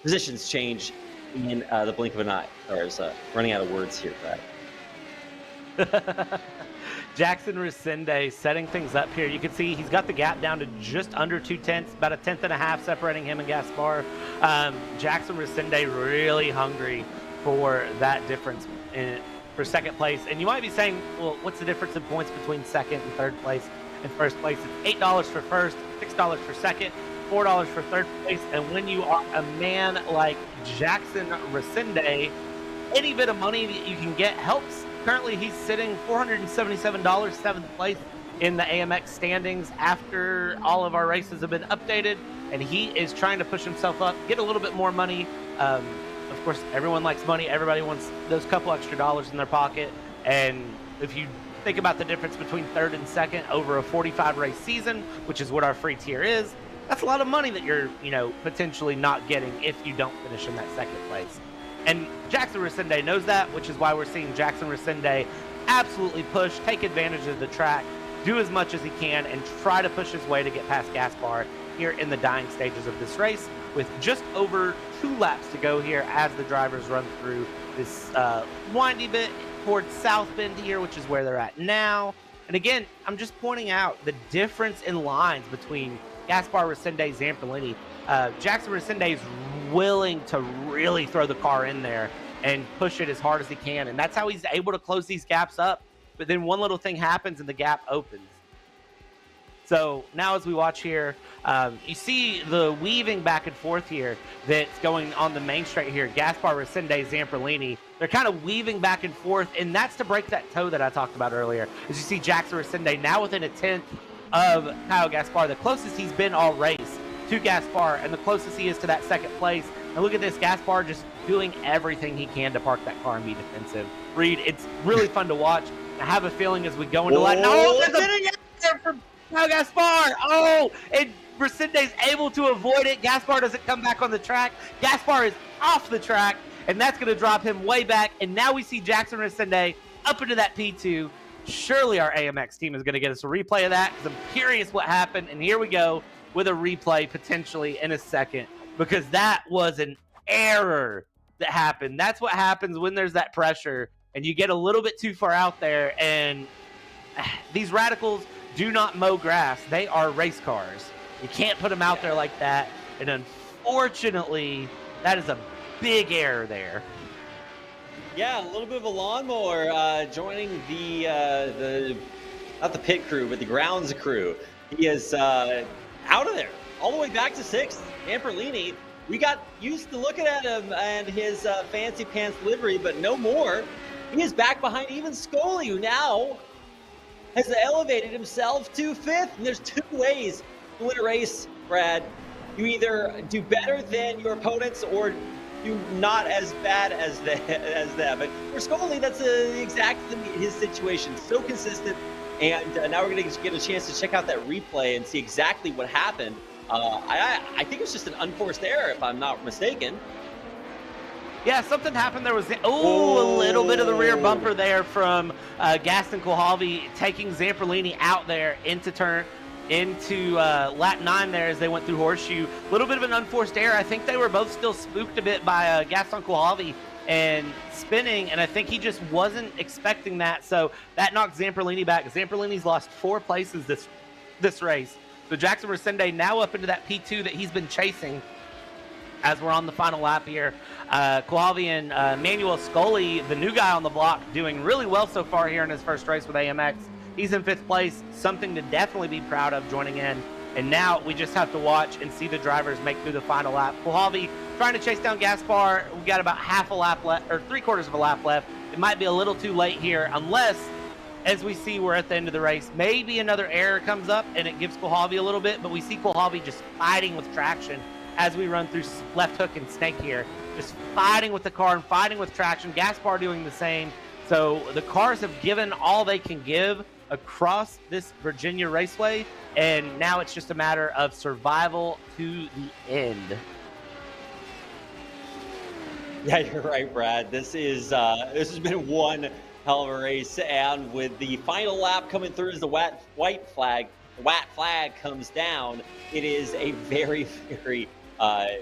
positions change in the blink of an eye. Sorry, I was running out of words here, Brad. Jackson Resende setting things up here. You can see he's got the gap down to just under 2/10, about a 1/10.5 separating him and Gaspar. Jackson Resende really hungry for that difference for second place. And you might be saying, well, what's the difference in points between second and third place and first place? It's $8 for first, $6 for second, $4 for third place. And when you are a man like Jackson Resende, any bit of money that you can get helps. Currently, he's sitting $477, seventh place in the AMX standings after all of our races have been updated, and he is trying to push himself up, get a little bit more money. Of course, everyone likes money. Everybody wants those couple extra dollars in their pocket, and if you think about the difference between third and second over a 45 race season, which is what our free tier is, that's a lot of money that you're, potentially not getting if you don't finish in that second place. And Jackson Resende knows that, which is why we're seeing Jackson Resende absolutely push, take advantage of the track, do as much as he can, and try to push his way to get past Gaspar here in the dying stages of this race, with just over 2 laps to go here as the drivers run through this windy bit towards South Bend here, which is where they're at now. And again, I'm just pointing out the difference in lines between Gaspar Resende, Zamperlini. Jackson Resende is willing to really throw the car in there and push it as hard as he can, and that's how he's able to close these gaps up. But then one little thing happens and the gap opens. So now as we watch here, you see the weaving back and forth here that's going on the main straight here. Gaspar Resende, Zamperlini, they're kind of weaving back and forth, and that's to break that toe that I talked about earlier. As you see Jackson Resende now within a 1/10 of Kyle Gaspar, the closest he's been all race to Gaspar, and the closest he is to that second place. And look at this, Gaspar just doing everything he can to park that car and be defensive. Reed, it's really fun to watch. I have a feeling as we go into lap. No, there's a there for Kyle Gaspar. Oh, and Resende's able to avoid it. Gaspar doesn't come back on the track. Gaspar is off the track, and that's going to drop him way back. And now we see Jackson Resende up into that P2. Surely our AMX team is going to get us a replay of that, because I'm curious what happened. And here we go with a replay potentially in a second, because that was an error that happened. That's what happens when there's that pressure and you get a little bit too far out there. And these radicals do not mow grass. They are race cars. You can't put them out there like that. And unfortunately, that is a big error there. Yeah, a little bit of a lawnmower joining the not the pit crew, but the grounds crew. He is out of there, all the way back to 6th. Zamperlini, we got used to looking at him and his fancy pants livery, but no more. He is back behind even Scully, who now has elevated himself to 5th. And there's 2 ways to win a race, Brad. You either do better than your opponents or do not as bad as them. But for Scully, that's exactly his situation. So consistent. And now we're going to get a chance to check out that replay and see exactly what happened. I think it was just an unforced error, if I'm not mistaken. Yeah, something happened. There was a little bit of the rear bumper there from Gaston Kohalvi, taking Zamperlini out there into lap 9 there as they went through Horseshoe. A little bit of an unforced error. I think they were both still spooked a bit by Gaston Kohalvi and spinning, and I think he just wasn't expecting that. So that knocked Zamperlini back. Zamperlini's lost 4 places this race. So Jackson Resende now up into that P2 that he's been chasing as we're on the final lap here. Kohalvi and Manuel Scully, the new guy on the block, doing really well so far here in his first race with AMX. He's in 5th place, something to definitely be proud of joining in. And now we just have to watch and see the drivers make through the final lap. Kohalvi trying to chase down Gaspar. We got about half a lap left, or 3/4 of a lap left. It might be a little too late here, unless, as we see, we're at the end of the race. Maybe another error comes up and it gives Kohalvi a little bit, but we see Kohalvi just fighting with traction as we run through left hook and snake here. Just fighting with the car and fighting with traction. Gaspar doing the same. So the cars have given all they can give across this Virginia Raceway, and now it's just a matter of survival to the end. Yeah, you're right, Brad. This has been one hell of a race, and with the final lap coming through as the white flag comes down, it is a very, very. I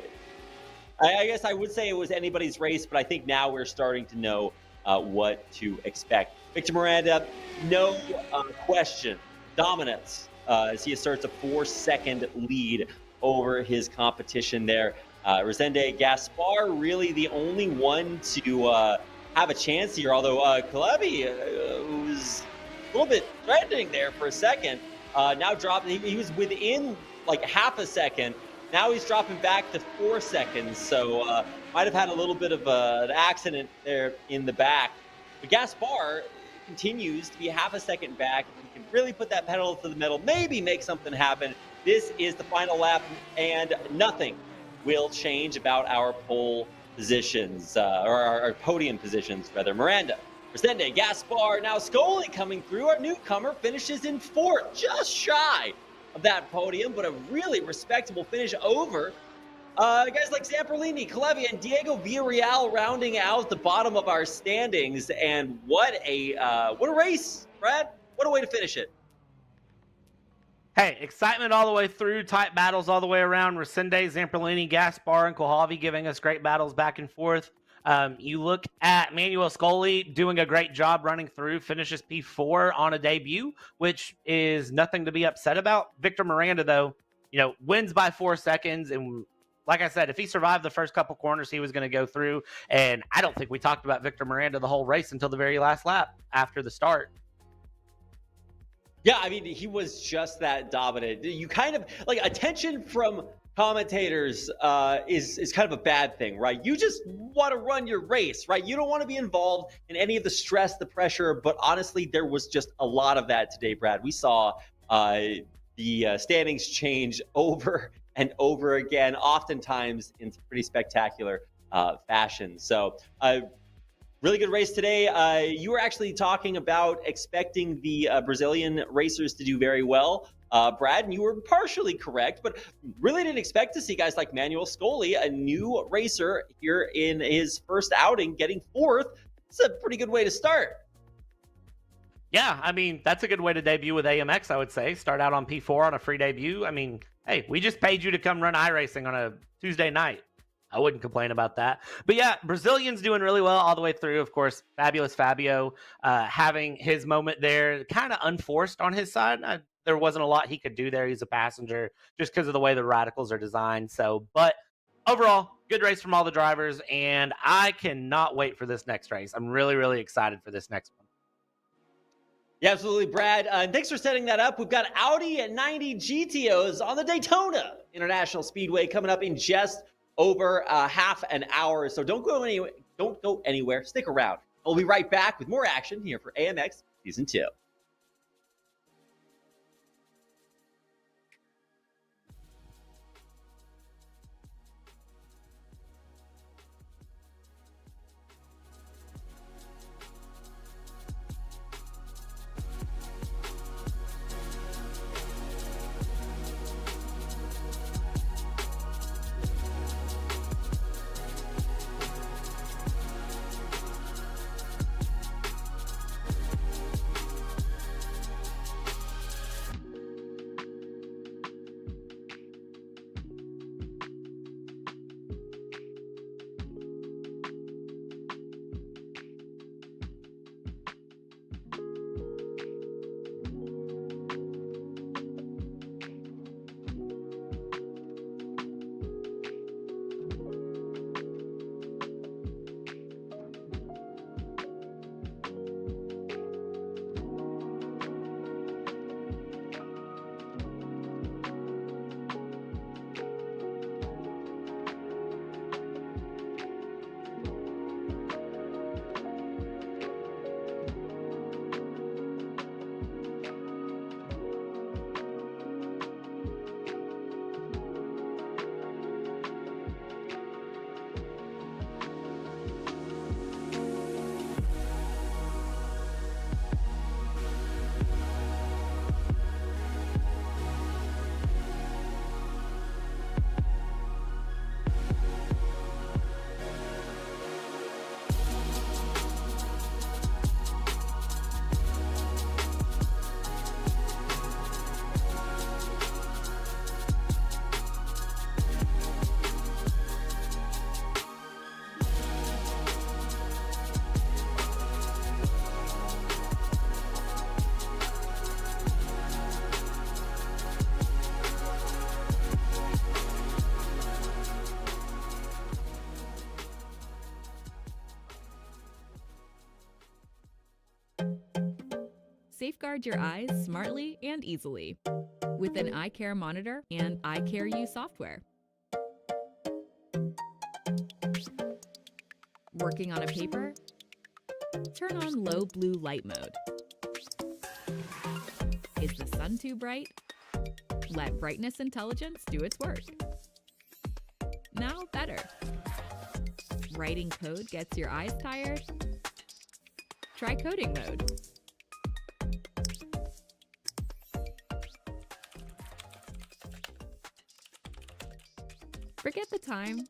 guess I would say it was anybody's race, but I think now we're starting to know what to expect. Victor Miranda, no question, dominance as he asserts a 4-second lead over his competition there. Resende Gaspar really the only one to have a chance here, although Kalevi was a little bit threatening there for a second. Now dropped, he was within like half a second. Now he's dropping back to 4 seconds, so might have had a little bit of an accident there in the back. But Gaspar continues to be half a second back. If he can really put that pedal to the metal, maybe make something happen. This is the final lap, and nothing will change about our pole positions, or our podium positions, rather. Miranda, Resende, Gaspar, now Scully coming through. Our newcomer finishes in fourth, just shy of that podium, but a really respectable finish over guys like Zamperlini, Kalevi, and Diego Villarreal rounding out the bottom of our standings. And what a race, Brad! What a way to finish it. Hey, excitement all the way through, tight battles all the way around. Resende, Zamperlini, Gaspar, and Kohalvi giving us great battles back and forth. You look at Manuel Scully doing a great job running through, finishes P4 on a debut, which is nothing to be upset about. Victor Miranda, though, wins by 4 seconds. And like I said, if he survived the first couple corners, he was going to go through. And I don't think we talked about Victor Miranda the whole race until the very last lap after the start. Yeah, I mean, he was just that dominant. You kind of like attention from commentators is kind of a bad thing, right? You just want to run your race, right? You don't want to be involved in any of the stress, the pressure. But honestly, there was just a lot of that today, Brad. We saw the standings change over and over again, oftentimes in pretty spectacular fashion. So really good race today. You were actually talking about expecting the Brazilian racers to do very well, Brad, and you were partially correct, but really didn't expect to see guys like Manuel Scully, a new racer here in his first outing, getting fourth. It's a pretty good way to start. Yeah, I mean, that's a good way to debut with AMX, I would say. Start out on P4 on a free debut. I mean, hey, we just paid you to come run iRacing on a Tuesday night. I wouldn't complain about that. But yeah, Brazilian's doing really well all the way through. Of course, Fabulous Fabio having his moment there, kind of unforced on his side. There wasn't a lot he could do there. He's a passenger just because of the way the radicals are designed. So, but overall, good race from all the drivers, and I cannot wait for this next race. I'm really, really excited for this next one. Yeah, absolutely, Brad. And thanks for setting that up. We've got Audi at 90 GTOs on the Daytona International Speedway coming up in just over half an hour. So don't go anywhere. Stick around. We'll be right back with more action here for AMX Season 2. Safeguard your eyes smartly and easily with an eye care monitor and Eye Care U software. Working on a paper? Turn on low blue light mode. Is the sun too bright? Let brightness intelligence do its work. Now better. Writing code gets your eyes tired? Try coding mode. Forget the time.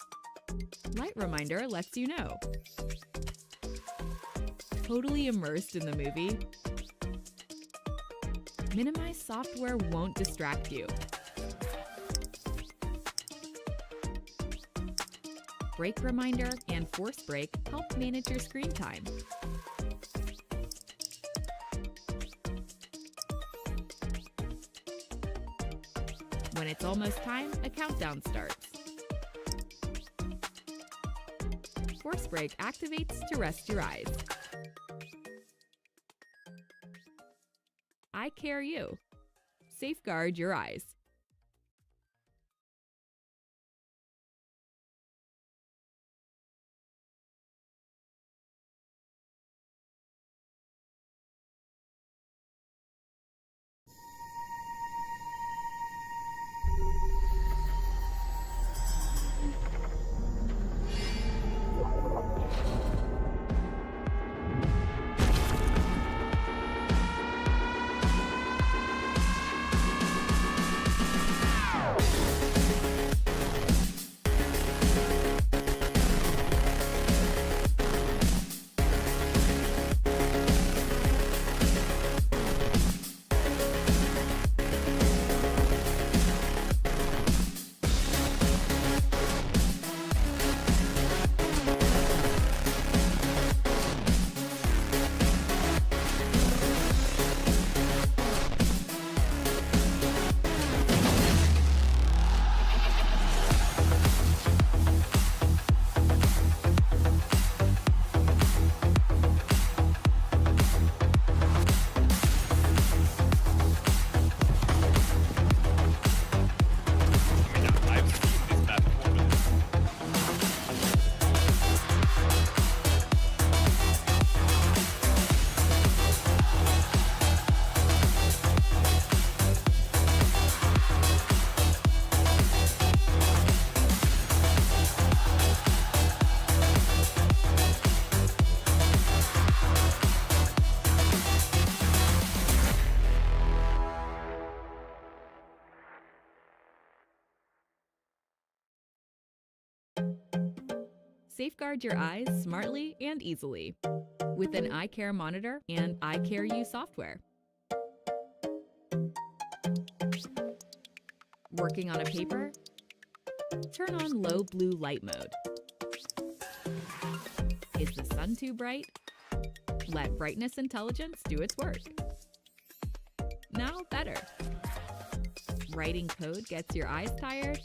Light reminder lets you know. Totally immersed in the movie? Minimize software won't distract you. Break reminder and force break help manage your screen time. When it's almost time, a countdown starts. Force break activates to rest your eyes. Eye Care U. Safeguard your eyes. Safeguard your eyes smartly and easily with an eye care monitor and Eye Care U software. Working on a paper? Turn on low blue light mode. Is the sun too bright? Let brightness intelligence do its work. Now better. Writing code gets your eyes tired?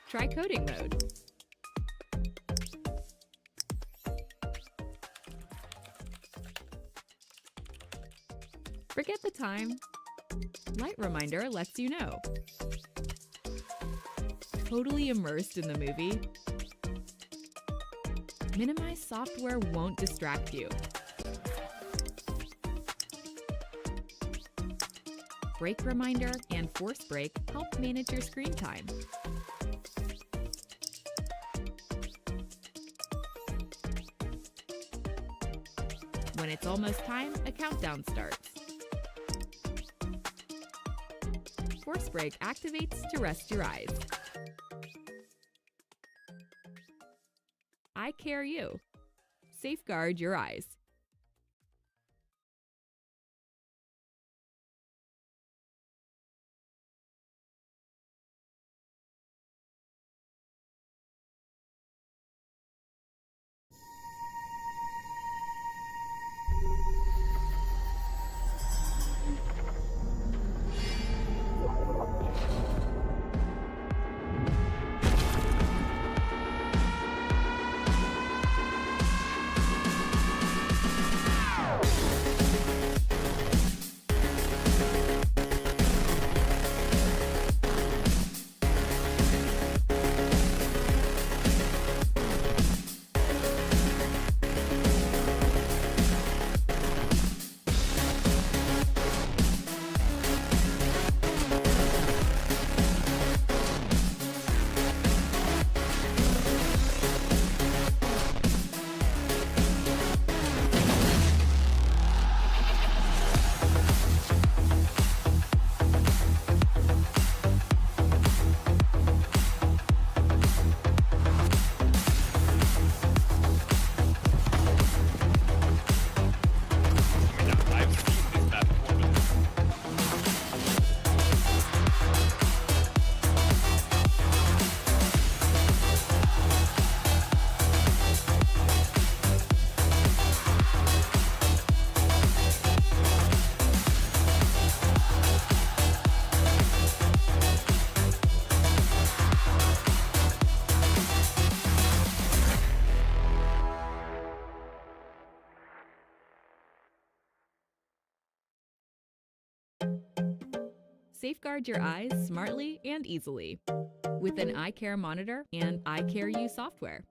Try coding mode. Forget the time. Light reminder lets you know. Totally immersed in the movie? Minimize software won't distract you. Break reminder and force break help manage your screen time. When it's almost time, a countdown starts. Force break activates to rest your eyes. Eye Care U. Safeguard your eyes. Safeguard your eyes smartly and easily with an eye care monitor and eye care U software.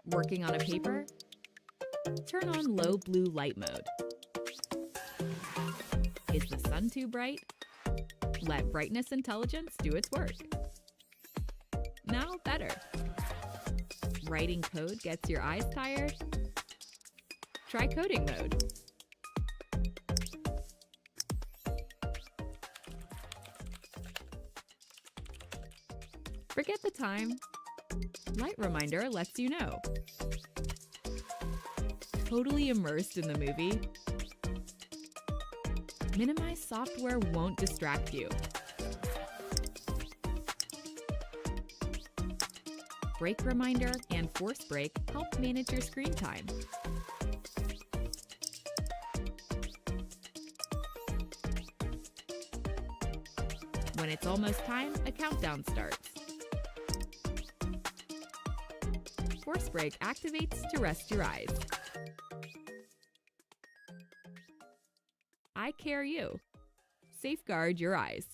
Working on a paper? Turn on low blue light mode. Is the sun too bright? Let brightness intelligence do its work. Now better. Writing code gets your eyes tired? Try coding mode. Forget the time. Light reminder lets you know. Totally immersed in the movie? Minimize software won't distract you. Break reminder and force break help manage your screen time. When it's almost time, a countdown starts. Force break activates to rest your eyes. Eye care you. Safeguard your eyes.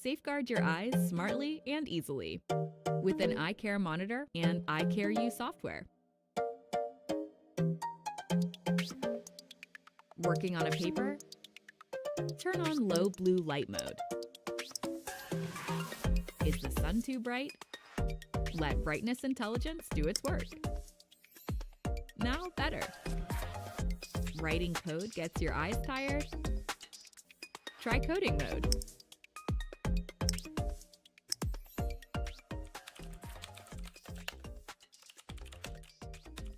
Safeguard your eyes smartly and easily with an eye care monitor and eye care U software. Working on a paper? Turn on low blue light mode. Is the sun too bright? Let brightness intelligence do its work. Now better. Writing code gets your eyes tired? Try coding mode.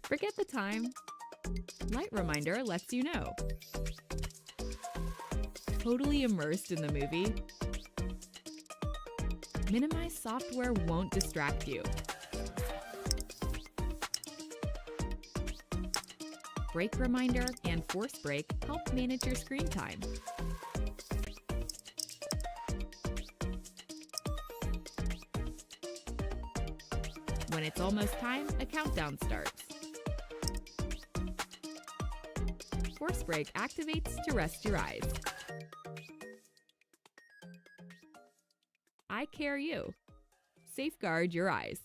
Forget the time. Light reminder lets you know. Totally immersed in the movie? Minimize software won't distract you. Break reminder and force break help manage your screen time. When it's almost time, a countdown starts. Force break activates to rest your eyes. Eye care you. Safeguard your eyes.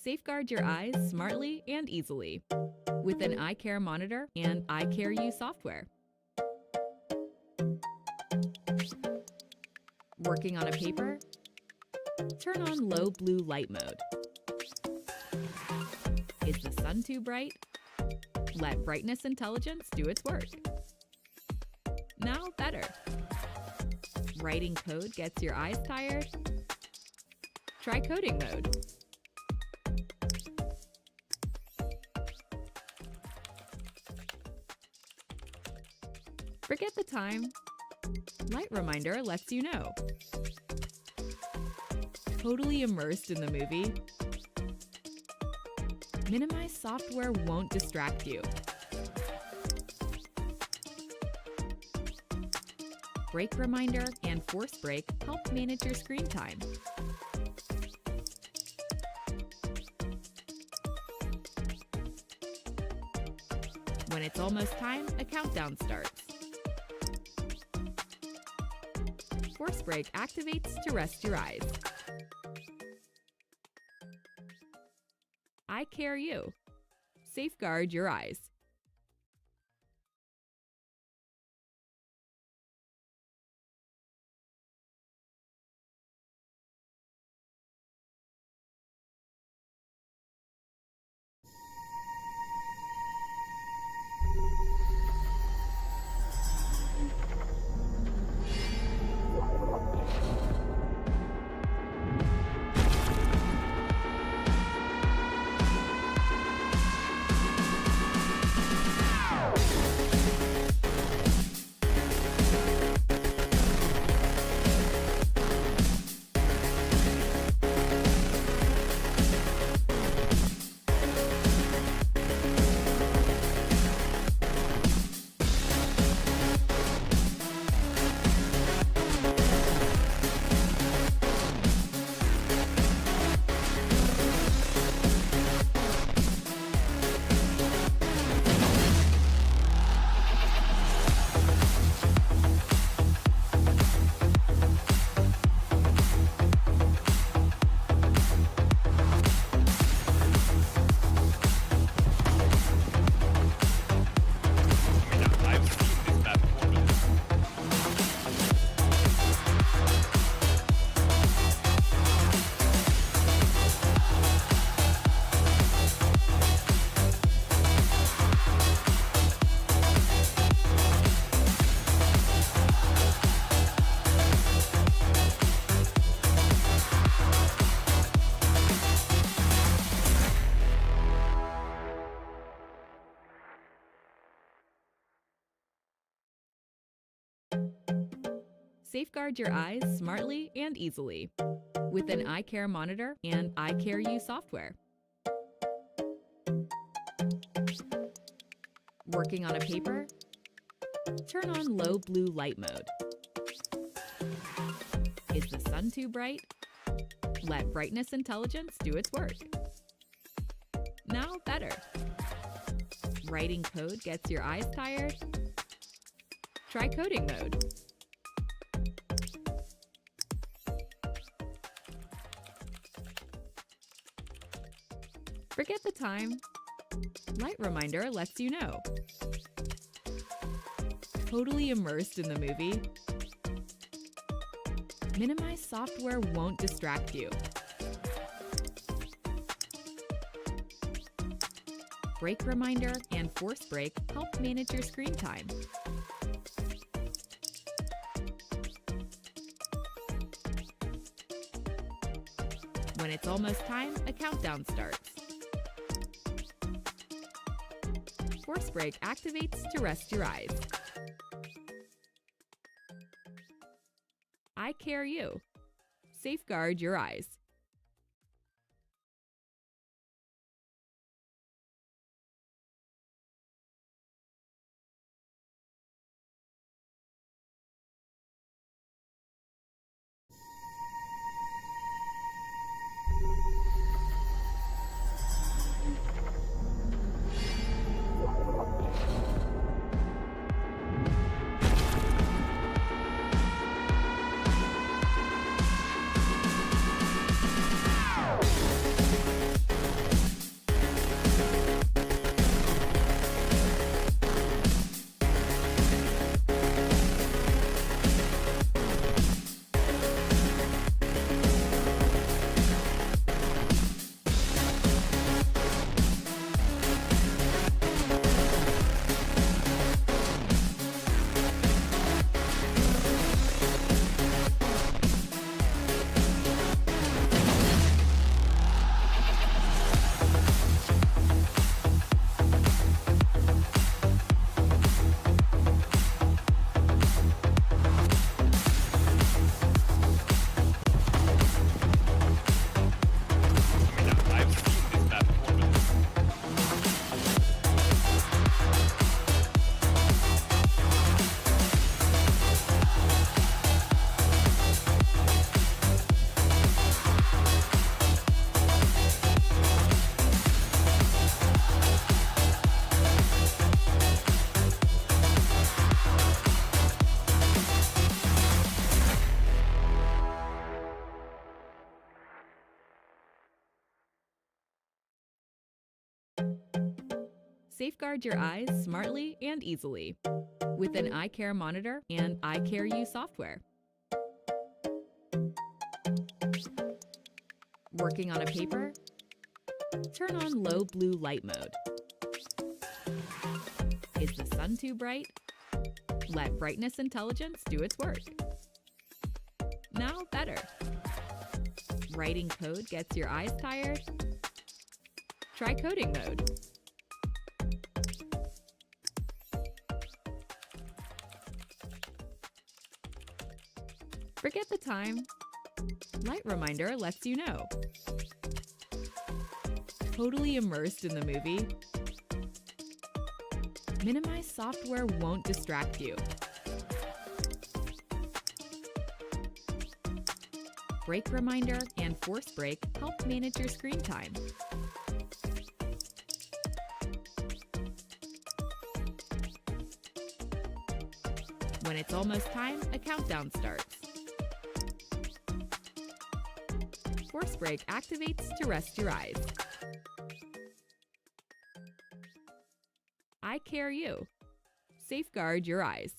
Safeguard your eyes smartly and easily with an eye care monitor and eye care U software. Working on a paper? Turn on low blue light mode. Is the sun too bright? Let brightness intelligence do its work. Now better. Writing code gets your eyes tired? Try coding mode. Forget the time. Light reminder lets you know. Totally immersed in the movie? Minimize software won't distract you. Break reminder and force break help manage your screen time. When it's almost time, a countdown starts. Force break activates to rest your eyes. Eye care you. Safeguard your eyes. Safeguard your eyes smartly and easily with an eye care monitor and eye care U software. Working on a paper? Turn on low blue light mode. Is the sun too bright? Let brightness intelligence do its work. Now better. Writing code gets your eyes tired? Try coding mode. Forget the time. Light reminder lets you know. Totally immersed in the movie? Minimize software won't distract you. Break reminder and force break help manage your screen time. When it's almost time, a countdown starts. Force break activates to rest your eyes. Eye care you. Safeguard your eyes. Safeguard your eyes smartly and easily with an eye care monitor and eye care U software. Working on a paper? Turn on low blue light mode. Is the sun too bright? Let brightness intelligence do its work. Now better. Writing code gets your eyes tired? Try coding mode. Forget the time. Light reminder lets you know. Totally immersed in the movie? Minimize software won't distract you. Break reminder and force break help manage your screen time. When it's almost time, a countdown starts. Force break activates to rest your eyes. Eye care you. Safeguard your eyes.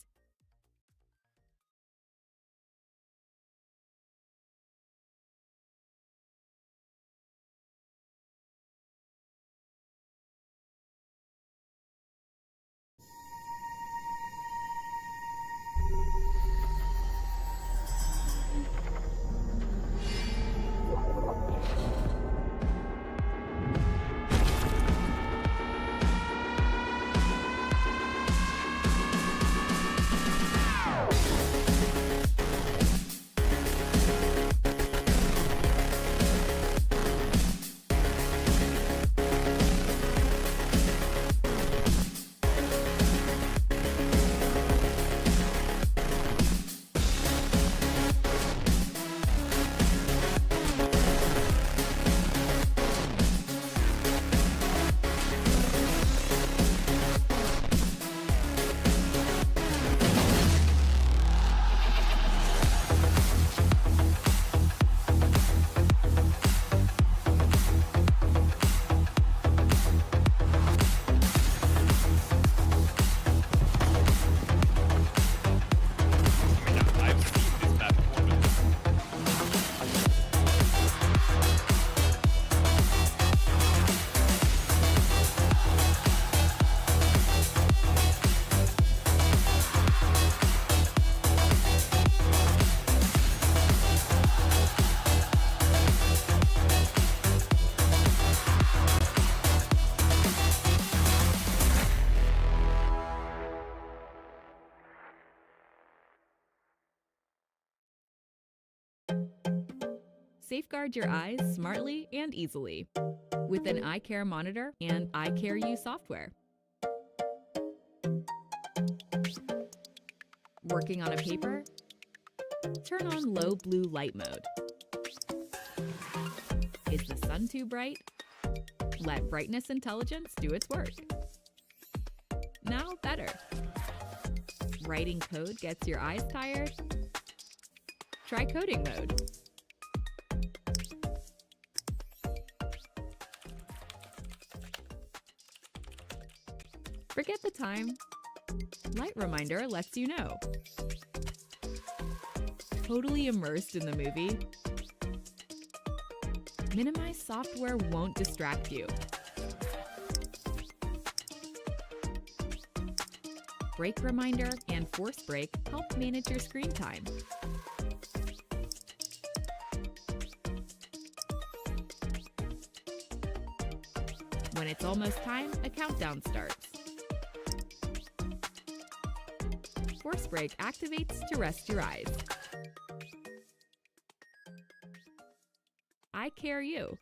Safeguard your eyes smartly and easily with an eye care monitor and eye care U software. Working on a paper? Turn on low blue light mode. Is the sun too bright? Let brightness intelligence do its work. Now better. Writing code gets your eyes tired? Try coding mode. Forget the time. Light reminder lets you know. Totally immersed in the movie? Minimize software won't distract you. Break reminder and force break help manage your screen time. When it's almost time, a countdown starts. Force break activates to rest your eyes. Eye care you.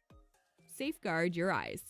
Safeguard your eyes.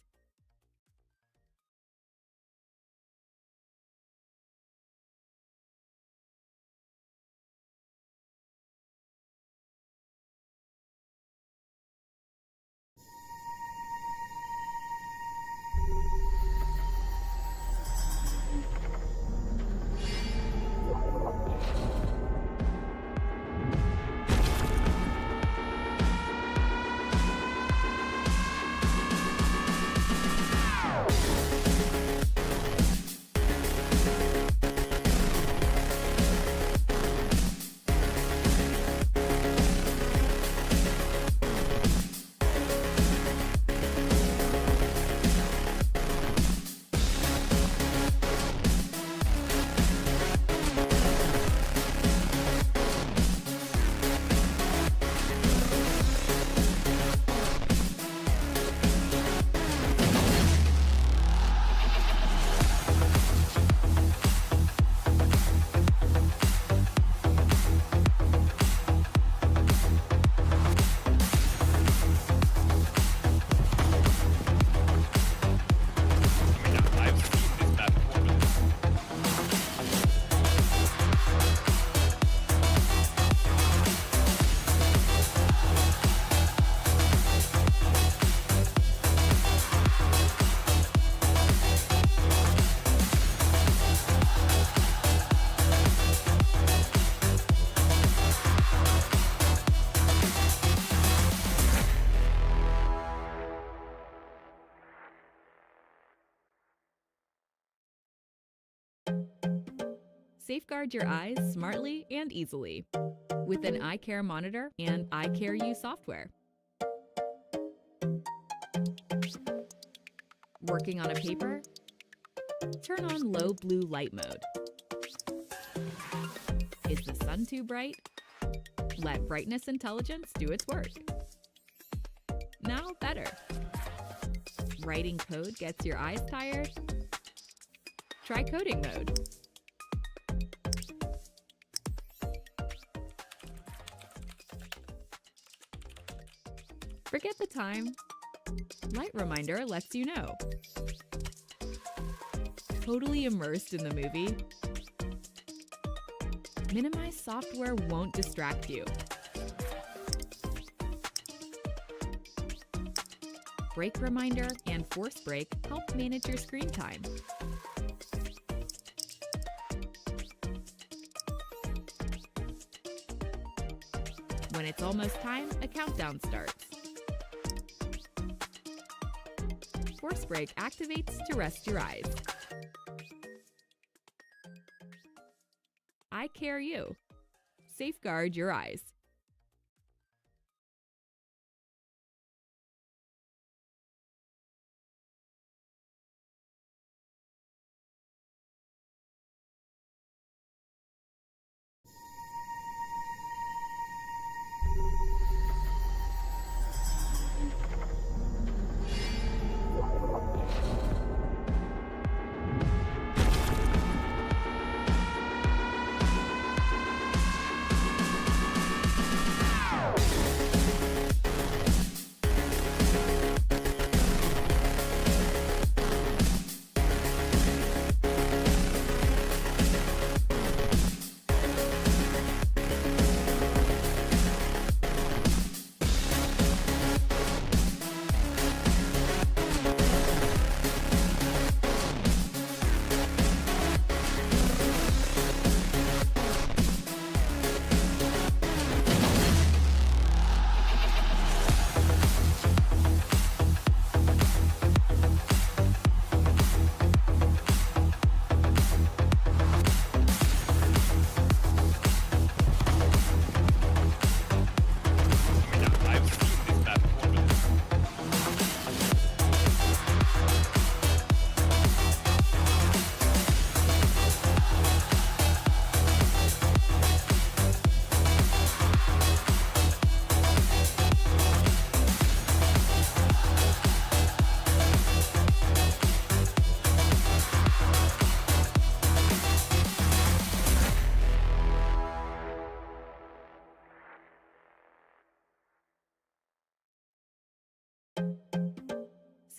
Safeguard your eyes smartly and easily with an eye care monitor and eye care U software. Working on a paper? Turn on low blue light mode. Is the sun too bright? Let brightness intelligence do its work. Now better. Writing code gets your eyes tired? Try coding mode. Forget the time. Light reminder lets you know. Totally immersed in the movie? Minimize software won't distract you. Break reminder and force break help manage your screen time. When it's almost time, a countdown starts. Force break activates to rest your eyes. Eye care you. Safeguard your eyes.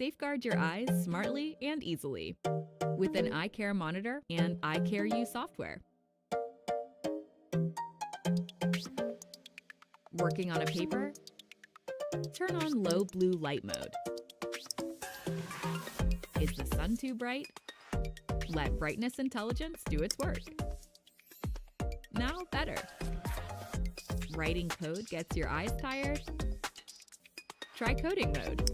Safeguard your eyes smartly and easily with an eye care monitor and eye care U software. Working on a paper? Turn on low blue light mode. Is the sun too bright? Let brightness intelligence do its work. Now better. Writing code gets your eyes tired? Try coding mode.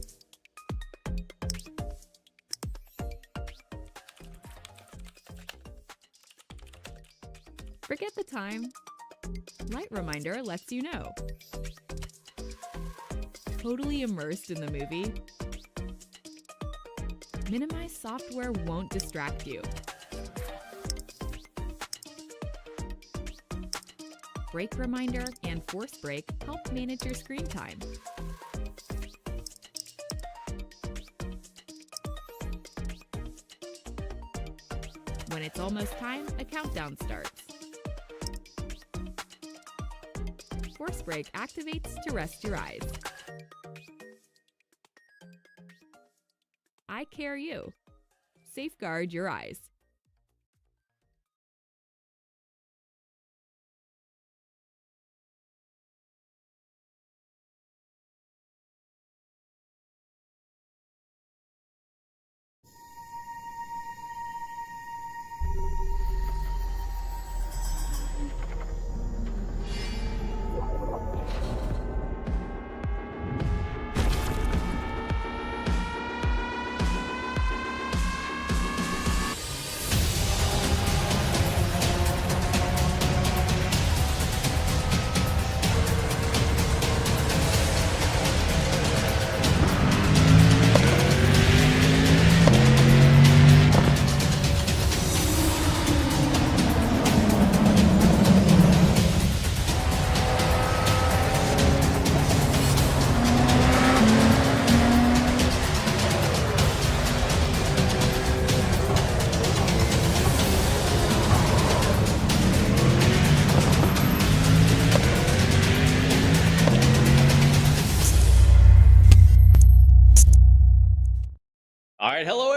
Forget the time. Light reminder lets you know. Totally immersed in the movie? Minimize software won't distract you. Break reminder and force break help manage your screen time. When it's almost time, a countdown starts. Force break activates to rest your eyes. Eye care you. Safeguard your eyes.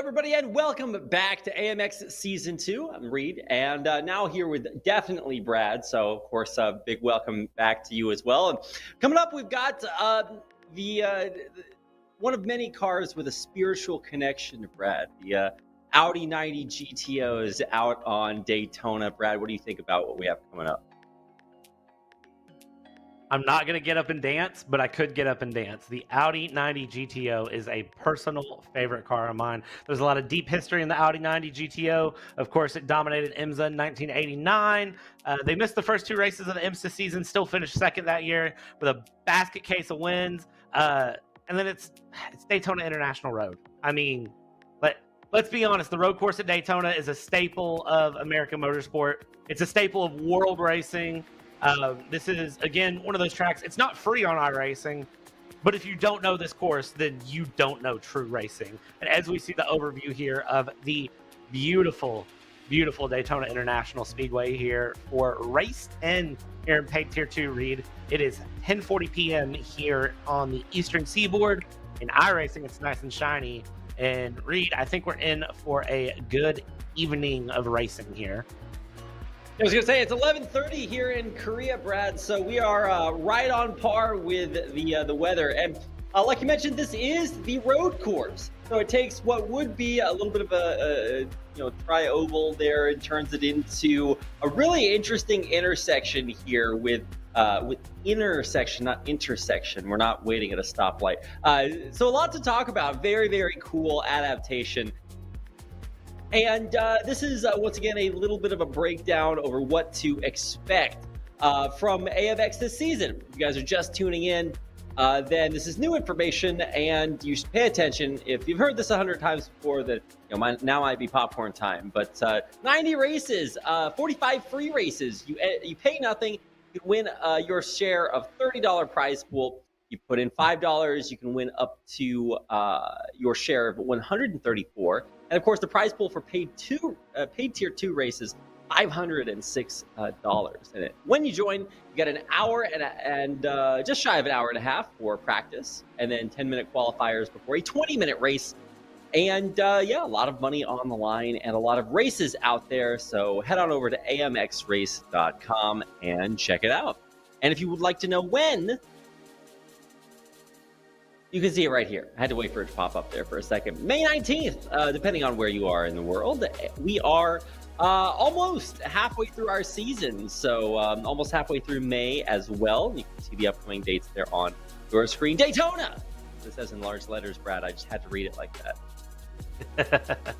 everybody, and welcome back to AMX Season 2. I'm Reed, and now here with definitely Brad. So, of course, a big welcome back to you as well. And coming up, we've got the one of many cars with a spiritual connection to Brad. The Audi 90 GTO is out on Daytona. Brad, what do you think about what we have coming up? I'm not going to get up and dance, but I could get up and dance. The Audi 90 GTO is a personal favorite car of mine. There's a lot of deep history in the Audi 90 GTO. Of course, it dominated IMSA in 1989. They missed the first two races of the IMSA season, still finished second that year with a basket case of wins. And then it's Daytona International Road. I mean, let's be honest, the road course at Daytona is a staple of American motorsport. It's a staple of world racing. This is, again, one of those tracks. It's not free on iRacing, but if you don't know this course, then you don't know true racing. And as we see the overview here of the beautiful, beautiful Daytona International Speedway here for race 10 here in Paid Tier 2, Reed. It is 10:40 p.m. here on the Eastern Seaboard. In iRacing, it's nice and shiny. And Reed, I think we're in for a good evening of racing here. I was going to say, it's 11:30 here in Korea, Brad, so we are right on par with the weather. And like you mentioned, this is the road course. So it takes what would be a little bit of a tri-oval there and turns it into a really interesting intersection here with intersection, not intersection. We're not waiting at a stoplight. So a lot to talk about. Very, very cool adaptation. And this is, once again, a little bit of a breakdown over what to expect from AMX this season. If you guys are just tuning in, then this is new information, and you should pay attention. If you've heard this 100 times before, that now might be popcorn time. But 90 races, 45 free races. You pay nothing. You can win your share of $30 prize pool. You put in $5, you can win up to your share of $134. And of course, the prize pool for paid tier 2 races, $506 in it. When you join, you get an hour and just shy of an hour and a half for practice, and then 10-minute qualifiers before a 20-minute race. And yeah, a lot of money on the line and a lot of races out there. So head on over to amxrace.com and check it out. And if you would like to know when, you can see it right here. I had to wait for it to pop up there for a second. May 19th, depending on where you are in the world. We are almost halfway through our season, so almost halfway through May as well. You can see the upcoming dates there on your screen. Daytona! This says in large letters, Brad. I just had to read it like that.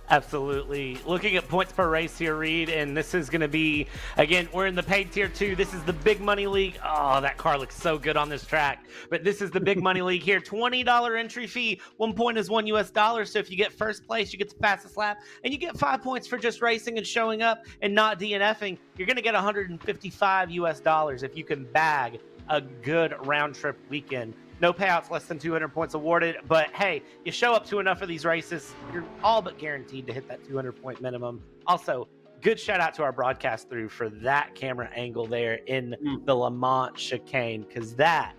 Absolutely. Looking at points per race here, Reed, and this is going to be, again, we're in the paid tier 2. This is the big money league. Oh, that car looks so good on this track. But this is the big money league here. $20 entry fee. 1 point is $1. So if you get first place, you get the fastest lap, and you get 5 points for just racing and showing up and not DNFing. You're going to get $155 if you can bag a good round trip weekend. No payouts less than 200 points awarded, but hey, you show up to enough of these races, you're all but guaranteed to hit that 200-point minimum. Also, good shout out to our broadcast crew for that camera angle there in the Lamont chicane, because that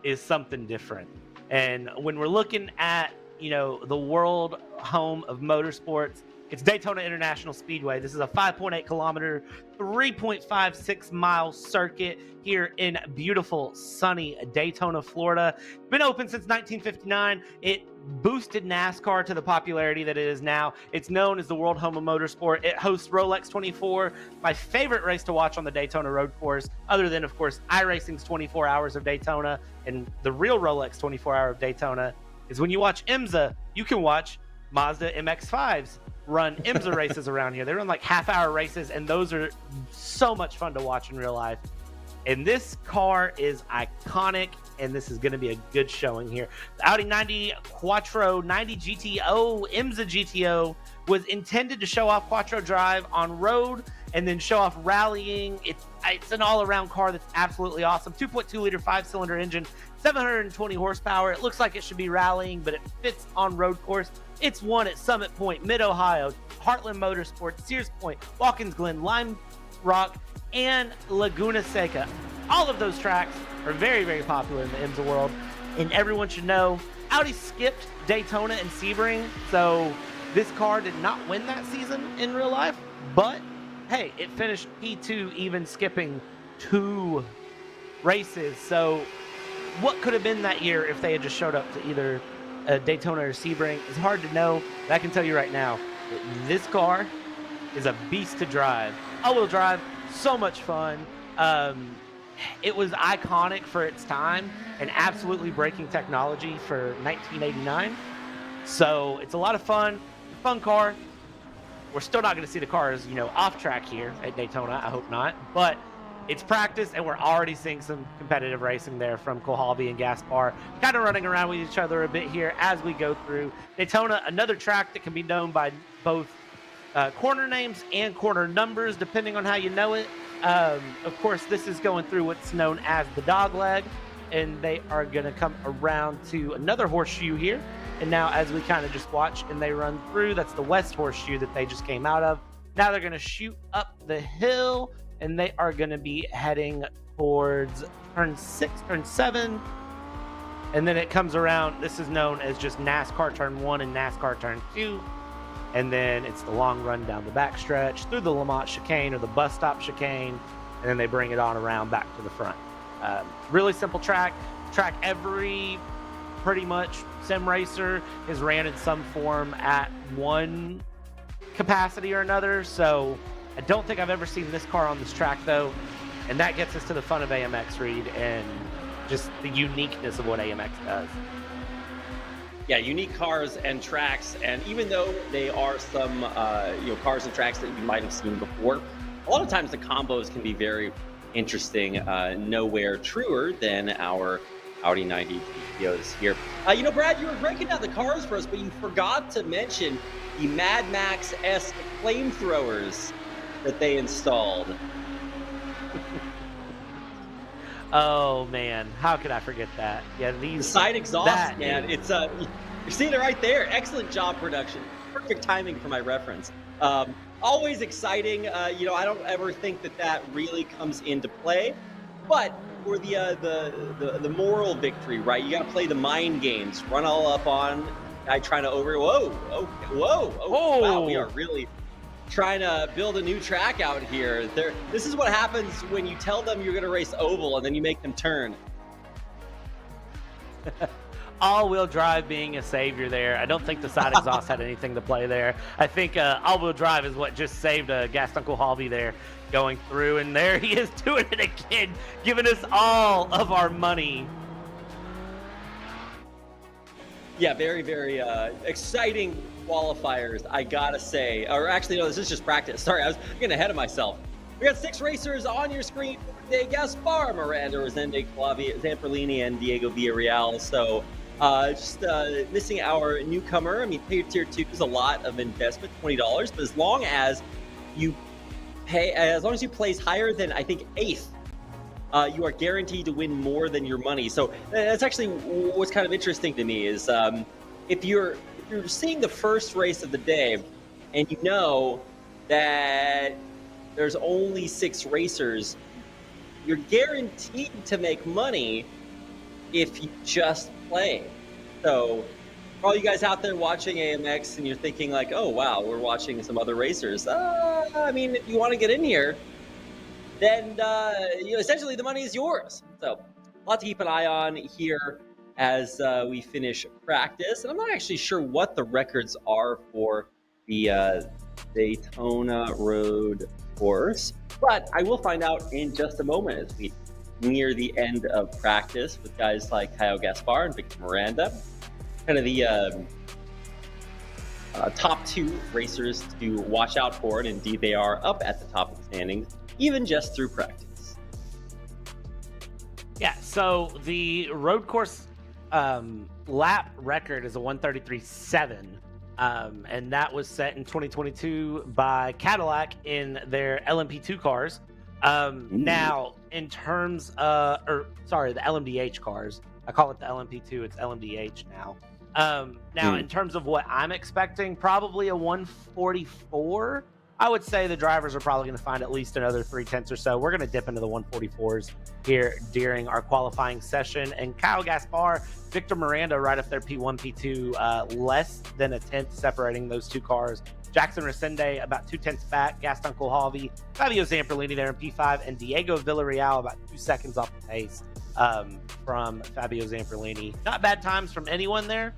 is something different. And when we're looking at, the world home of motorsports, it's Daytona International Speedway. This is a 5.8 kilometer, 3.56 mile circuit here in beautiful, sunny Daytona, Florida. It's been open since 1959. It boosted NASCAR to the popularity that it is now. It's known as the world home of motorsport. It hosts Rolex 24, my favorite race to watch on the Daytona road course, other than, of course, iRacing's 24 Hours of Daytona. And the real Rolex 24 Hour of Daytona is when you watch IMSA, you can watch Mazda MX-5s run IMSA races around here. They run like half-hour races, and those are so much fun to watch in real life. And this car is iconic, and this is going to be a good showing here. The Audi 90 Quattro 90 GTO, IMSA GTO, was intended to show off Quattro drive on road and then show off rallying. It's an all-around car that's absolutely awesome. 2.2-liter 5-cylinder engine, 720 horsepower. It looks like it should be rallying, but it fits on road course. It's won at Summit Point, Mid-Ohio, Heartland Motorsports, Sears Point, Watkins Glen, Lime Rock, and Laguna Seca. All of those tracks are very, very popular in the IMSA world, and everyone should know Audi skipped Daytona and Sebring, so this car did not win that season in real life, but hey, it finished P2 even skipping 2 races. So what could have been that year if they had just showed up to either Daytona or Sebring? It's hard to know, but I can tell you right now that this car is a beast to drive. All-wheel drive, so much fun. It was iconic for its time and absolutely breaking technology for 1989. So it's a lot of fun. Fun car. We're still not going to see the cars, off track here at Daytona. I hope not. But it's practice, and we're already seeing some competitive racing there from Kohalby and Gaspar, kind of running around with each other a bit here as we go through Daytona. Another track that can be known by both corner names and corner numbers, depending on how you know it. Of course, this is going through what's known as the dog leg, and they are going to come around to another horseshoe here. And now as we kind of just watch and they run through, that's the west horseshoe that they just came out of. Now they're going to shoot up the hill, and they are going to be heading towards turn 6, turn 7. And then it comes around. This is known as just NASCAR turn 1 and NASCAR turn 2. And then it's the long run down the backstretch through the Lamont chicane or the bus stop chicane. And then they bring it on around back to the front. Really simple track. Every pretty much sim racer is ran in some form at one capacity or another. So I don't think I've ever seen this car on this track, though. And that gets us to the fun of AMX, Reed, and just the uniqueness of what AMX does. Yeah, unique cars and tracks, and even though they are some cars and tracks that you might have seen before, a lot of times the combos can be very interesting. Nowhere truer than our Audi 90 GTOs here. Brad, you were breaking down the cars for us, but you forgot to mention the Mad Max-esque flamethrowers that they installed. Oh man, how could I forget that? Yeah, the side exhaust, man. It's you're seeing it right there. Excellent job production. Perfect timing for my reference. Always exciting. I don't ever think that really comes into play, but for the moral victory, right? You got to play the mind games. Run all up on guy trying to whoa. Wow, we are really trying to build a new track out here. This is what happens when you tell them you're going to race oval and then you make them turn. All-wheel drive being a savior there. I don't think the side exhaust had anything to play there. I think all-wheel drive is what just saved Gaston Kohalby there going through, and there he is doing it again, giving us all of our money. Yeah, very, very exciting qualifiers, I gotta say. Or actually, no, this is just practice. Sorry, I was getting ahead of myself. We got 6 racers on your screen today. Gaspar, Miranda, Rosende, Zamperlini, and Diego Villarreal. So just missing our newcomer. I mean, tier 2 is a lot of investment, $20, but as long as you place higher than, I think, 8th, you are guaranteed to win more than your money. So that's actually what's kind of interesting to me is if you're seeing the first race of the day and you know that there's only 6 racers, you're guaranteed to make money if you just play. So for all you guys out there watching AMX and you're thinking like, oh wow, we're watching some other racers. I mean, if you want to get in here, then essentially the money is yours. So a lot to keep an eye on here as we finish practice. And I'm not actually sure what the records are for the Daytona Road course, but I will find out in just a moment as we near the end of practice with guys like Kyle Gaspar and Victor Miranda, kind of the top 2 racers to watch out for, and indeed they are up at the top of the standings, even just through practice. Yeah, so the road course lap record is a 133.7, and that was set in 2022 by Cadillac in their LMP2 cars. Now, in terms the LMDH cars, I call it the LMP2, it's LMDH now. In terms of what I'm expecting, probably a 144 I would say the drivers are probably going to find at least another 3/10 or so. We're going to dip into the 144s here during our qualifying session. And Kyle Gaspar, Victor Miranda right up there, P1, P2, less than a tenth separating those two cars. Jackson Resende about 2/10 back, Gaston Colhavi, Fabio Zamperlini there in P5, and Diego Villarreal about 2 seconds off the pace from Fabio Zamperlini. Not bad times from anyone there,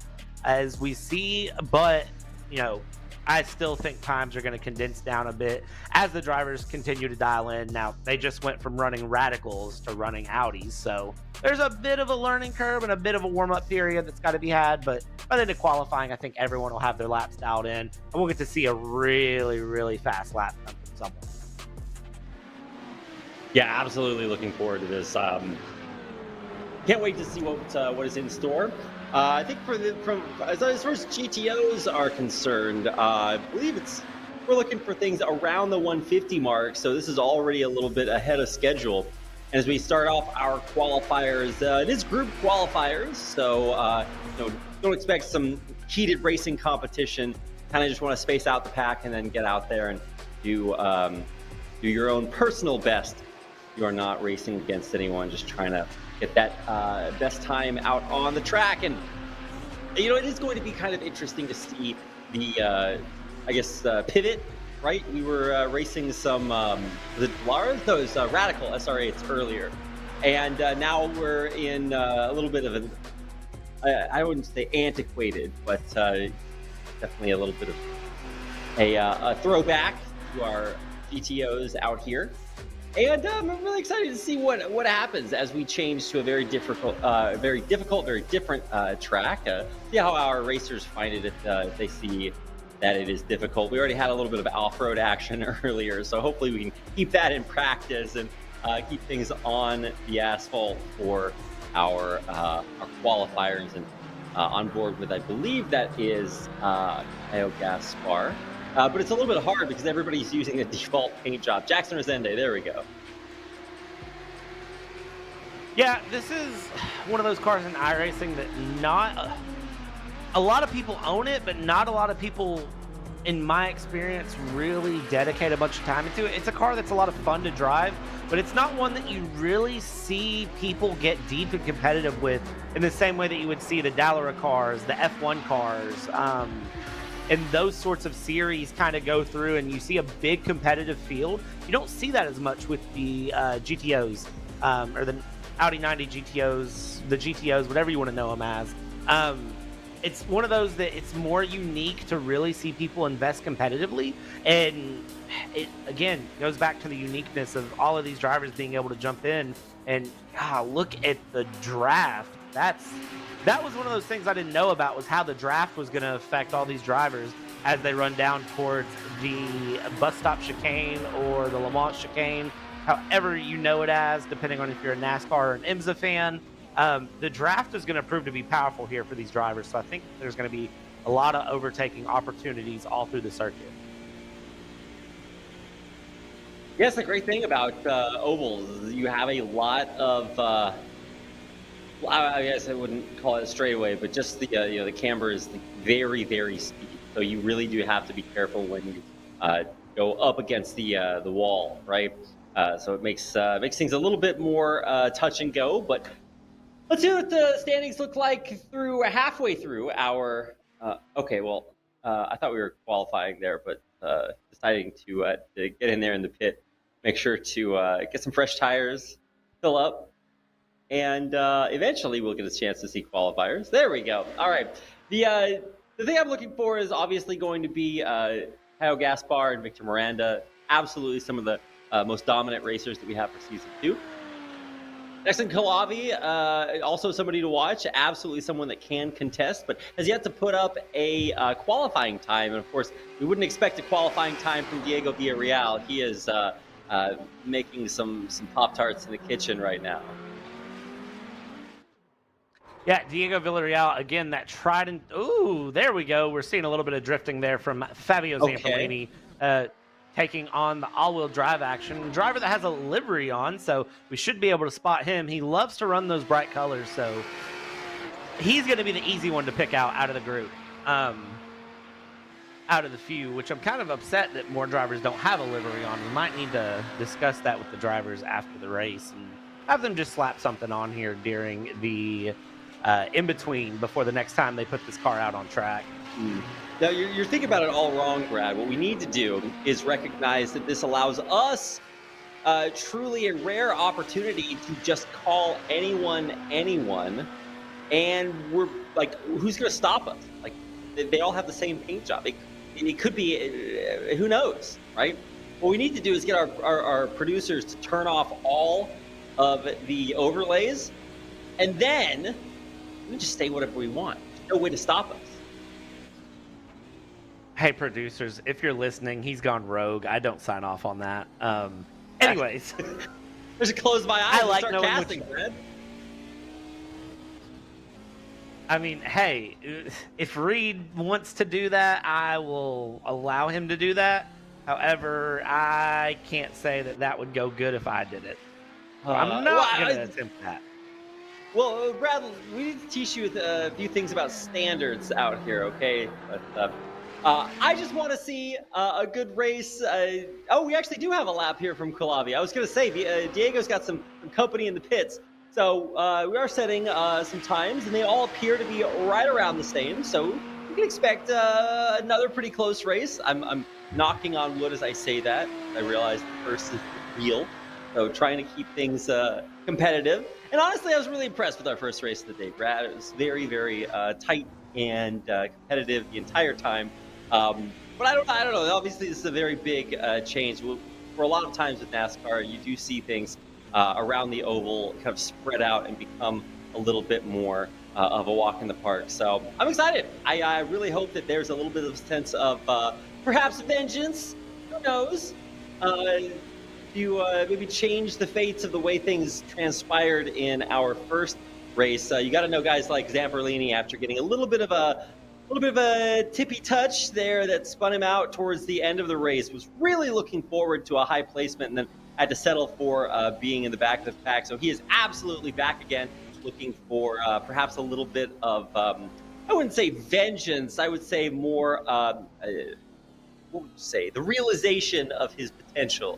as we see, but, you know, I still think times are going to condense down a bit as the drivers continue to dial in. Now, they just went from running radicals to running Audis, so there's a bit of a learning curve and a bit of a warm-up period that's got to be had, but by the end of qualifying, I think everyone will have their laps dialed in, and we'll get to see a really, really fast lap come from someone. Yeah, absolutely looking forward to this. Can't wait to see what is in store. I think as far as GTOs are concerned, I believe we're looking for things around the 150 mark. So this is already a little bit ahead of schedule. And as we start off our qualifiers, it is group qualifiers, so don't expect some heated racing competition. Kind of just want to space out the pack and then get out there and do your own personal best. You are not racing against anyone, just trying to get that best time out on the track. And, you know, it is going to be kind of interesting to see the, pivot, right? We were racing some, was it Lara's? Those Radical SR8s earlier. And now we're in a little bit of an, I wouldn't say antiquated, but definitely a little bit of a throwback to our GTOs out here. And I'm really excited to see what happens as we change to a very different track. See how our racers find it if they see that it is difficult. We already had a little bit of off-road action earlier, so hopefully we can keep that in practice and keep things on the asphalt for our qualifiers. And on board with, I believe that is Kyle Gaspar. But it's a little bit hard because everybody's using a default paint job. Jackson Resende, there we go. Yeah, this is one of those cars in iRacing that not a lot of people own it, but not a lot of people, in my experience, really dedicate a bunch of time into it. It's a car that's a lot of fun to drive, but it's not one that you really see people get deep and competitive with in the same way that you would see the Dallara cars, the F1 cars, and those sorts of series kind of go through and you see a big competitive field. You don't see that as much with the GTOs or the Audi 90 GTOs, the GTOs, whatever you want to know them as. It's one of those that it's more unique to really see people invest competitively. And it, again, goes back to the uniqueness of all of these drivers being able to jump in and look at the draft. That was one of those things I didn't know about, was how the draft was going to affect all these drivers as they run down towards the bus stop chicane or the Le Mans chicane, however you know it as, depending on if you're a NASCAR or an IMSA fan. The draft is going to prove to be powerful here for these drivers, so I think there's going to be a lot of overtaking opportunities all through the circuit. Yes, the great thing about ovals is you have a lot of I guess I wouldn't call it a straightaway, but just the the camber is very, very steep. So you really do have to be careful when you go up against the wall, right? So it makes things a little bit more touch and go. But let's see what the standings look like halfway through our. Okay, well, I thought we were qualifying there, but deciding to get in there in the pit, make sure to get some fresh tires, fill up. And eventually we'll get a chance to see qualifiers. There we go. All right. The thing I'm looking for is obviously going to be Kyle Gaspar and Victor Miranda. Absolutely some of the most dominant racers that we have for Season 2. Jackson Colhavi, also somebody to watch. Absolutely someone that can contest, but has yet to put up a qualifying time. And, of course, we wouldn't expect a qualifying time from Diego Villarreal. He is making some Pop-Tarts in the kitchen right now. Yeah, Diego Villarreal, again, that trident. Ooh, there we go. We're seeing a little bit of drifting there from Fabio Zamperlini, taking on the all-wheel drive action. A driver that has a livery on, so we should be able to spot him. He loves to run those bright colors, so he's going to be the easy one to pick out of the group. out of the few, which I'm kind of upset that more drivers don't have a livery on. We might need to discuss that with the drivers after the race and have them just slap something on here during the in between before the next time they put this car out on track. Now, you're thinking about it all wrong, Brad. What we need to do is recognize that this allows us truly a rare opportunity to just call anyone, and we're like, who's going to stop us? Like, they all have the same paint job. It could be, who knows, right? What we need to do is get our producers to turn off all of the overlays, and then we can just say whatever we want. There's no way to stop us. Hey, producers, if you're listening, he's gone rogue. I don't sign off on that. Anyways. Just close my eyes and like start knowing casting, Brad. I mean, hey, if Reed wants to do that, I will allow him to do that. However, I can't say that that would go good if I did it. I'm not going to attempt that. Well, Brad, we need to teach you a few things about standards out here, okay? But I just want to see a good race. We actually do have a lap here from Kulavi. I was going to say, Diego's got some company in the pits. So we are setting some times, and they all appear to be right around the same. So you can expect another pretty close race. I'm knocking on wood as I say that. I realize the first is real. So trying to keep things competitive. And honestly, I was really impressed with our first race of the day, Brad. It was very, very tight and competitive the entire time. But I don't know. Obviously, this is a very big change. For a lot of times with NASCAR, you do see things around the oval kind of spread out and become a little bit more of a walk in the park. So I'm excited. I really hope that there's a little bit of a sense of perhaps vengeance. Who knows? To maybe change the fates of the way things transpired in our first race. You got to know guys like Zamperlini, after getting a little bit of a tippy touch there that spun him out towards the end of the race, was really looking forward to a high placement and then had to settle for being in the back of the pack. So he is absolutely back again, looking for perhaps a little bit of, I wouldn't say vengeance, I would say more, what would you say, the realization of his potential.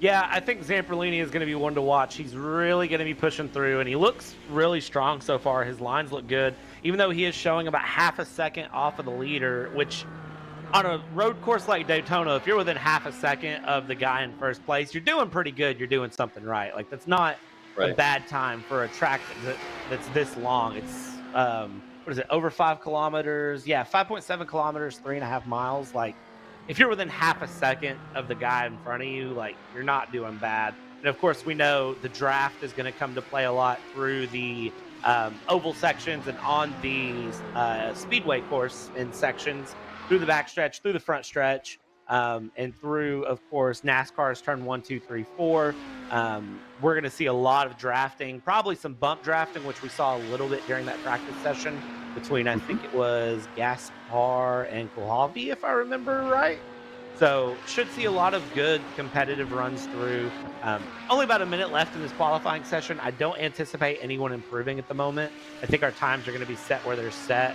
Yeah, I think Zamperlini is going to be one to watch. He's really going to be pushing through, and he looks really strong so far. His lines look good, even though he is showing about half a second off of the leader, which on a road course like Daytona, if you're within half a second of the guy in first place, you're doing pretty good. You're doing something right. Like, that's not a bad time for a track that's this long. It's, what is it, over 5 kilometers? Yeah, 5.7 kilometers, 3.5 miles. Like, if you're within half a second of the guy in front of you, like, you're not doing bad. And of course, we know the draft is going to come to play a lot through the oval sections and on the speedway course in sections, through the back stretch, through the front stretch, and through, of course, NASCAR's turn 1, 2, 3, 4. We're going to see a lot of drafting, probably some bump drafting, which we saw a little bit during that practice session between, I think it was Gaspar and Kohlhavi, if I remember right. So should see a lot of good competitive runs through. Only about a minute left in this qualifying session. I don't anticipate anyone improving at the moment. I think our times are going to be set where they're set.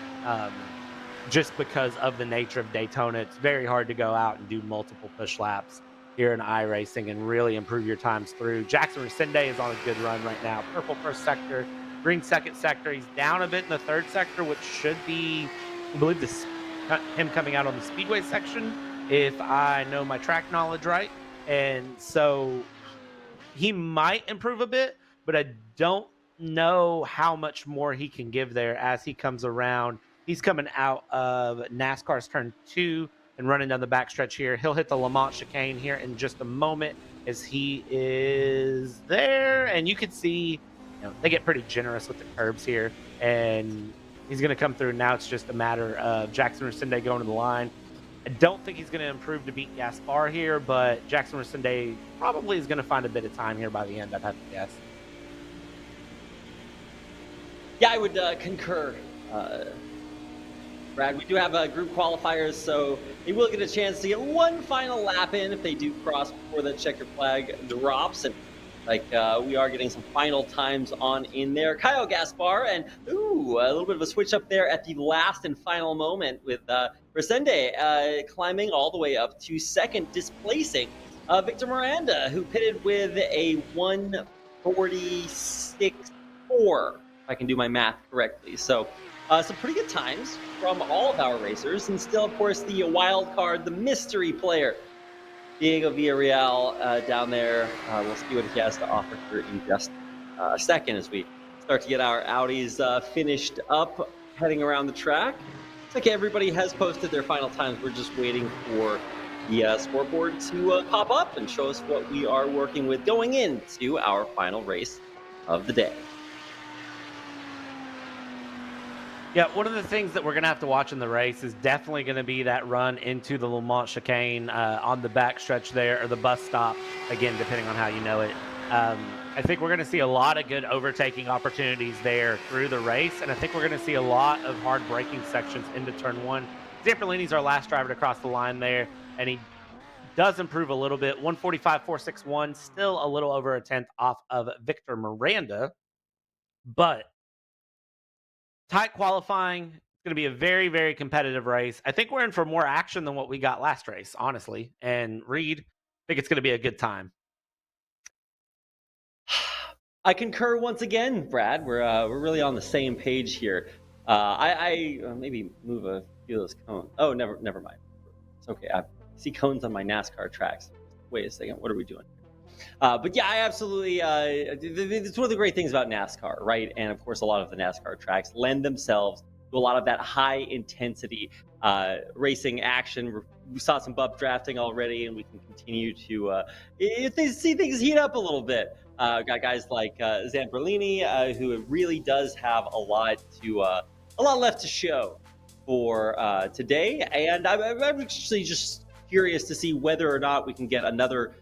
Just because of the nature of Daytona, it's very hard to go out and do multiple push laps here in iRacing and really improve your times through. Jackson Resende is on a good run right now. Purple first sector, green second sector. He's down a bit in the third sector, which should be, I believe, him coming out on the speedway section, if I know my track knowledge right. And so he might improve a bit, but I don't know how much more he can give there as he comes around. He's coming out of NASCAR's turn 2 and running down the backstretch here. He'll hit the Lamont chicane here in just a moment as he is there. And you can see, they get pretty generous with the curbs here. And he's going to come through. Now it's just a matter of Jackson Resende going to the line. I don't think he's going to improve to beat Gaspar here, but Jackson Resende probably is going to find a bit of time here by the end, I'd have to guess. Yeah, I would concur. Brad, we do have group qualifiers, so they will get a chance to get one final lap in if they do cross before the checkered flag drops. And like we are getting some final times on in there. Kyle Gaspar, and ooh, a little bit of a switch up there at the last and final moment with Resende climbing all the way up to second, displacing Victor Miranda, who pitted with a 1:46.4, if I can do my math correctly. So some pretty good times from all of our racers, and still, of course, the wild card, the mystery player, Diego Villarreal down there. We'll see what he has to offer here in just a second as we start to get our Audis finished up, heading around the track. Looks like everybody has posted their final times. We're just waiting for the scoreboard to pop up and show us what we are working with going into our final race of the day. Yeah, one of the things that we're going to have to watch in the race is definitely going to be that run into the Lemont chicane on the backstretch there, or the bus stop, again, depending on how you know it. I think we're going to see a lot of good overtaking opportunities there through the race, and I think we're going to see a lot of hard braking sections into turn one. Zamperlini's our last driver to cross the line there, and he does improve a little bit. 1:45.461, still a little over a tenth off of Victor Miranda, but tight qualifying. It's going to be a very, very competitive race. I think we're in for more action than what we got last race, honestly. And Reed, I think it's going to be a good time. I concur once again, Brad. We're really on the same page here. I maybe move a few of those cones. Oh, never mind. It's okay. I see cones on my NASCAR tracks. Wait a second. What are we doing? But yeah, I absolutely. It's one of the great things about NASCAR, right? And of course, a lot of the NASCAR tracks lend themselves to a lot of that high intensity racing action. We saw some bump drafting already, and we can continue to see things heat up a little bit. Got guys like Zamperlini, who really does have a lot left to show for today, and I'm actually just curious to see whether or not we can get another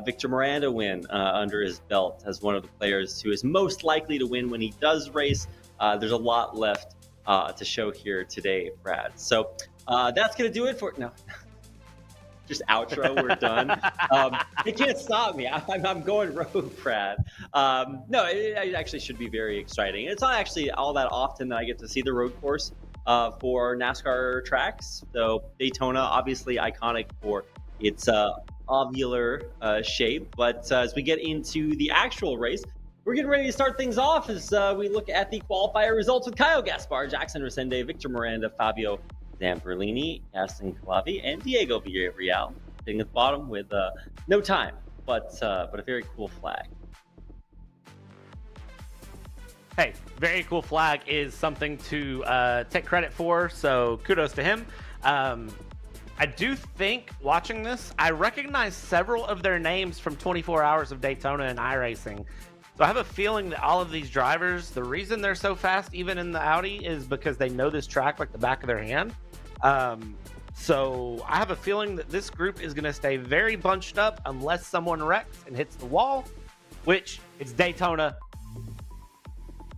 Victor Miranda win under his belt as one of the players who is most likely to win when he does race. There's a lot left to show here today, Brad. So that's going to do it for no. Just outro. We're done. You can't stop me. I'm going rogue, Brad. No, it actually should be very exciting. It's not actually all that often that I get to see the road course for NASCAR tracks. So Daytona, obviously iconic for its ovular shape. But as we get into the actual race, we're getting ready to start things off as we look at the qualifier results with Kyle Gaspar, Jackson Resende, Victor Miranda, Fabio Zamperlini, Aston Calavi, and Diego Villarreal sitting at the bottom with no time, but a very cool flag. Hey, very cool flag is something to take credit for, so kudos to him. I do think, watching this, I recognize several of their names from 24 Hours of Daytona and iRacing. So I have a feeling that all of these drivers, the reason they're so fast, even in the Audi, is because they know this track like the back of their hand. So I have a feeling that this group is going to stay very bunched up unless someone wrecks and hits the wall, which it's Daytona.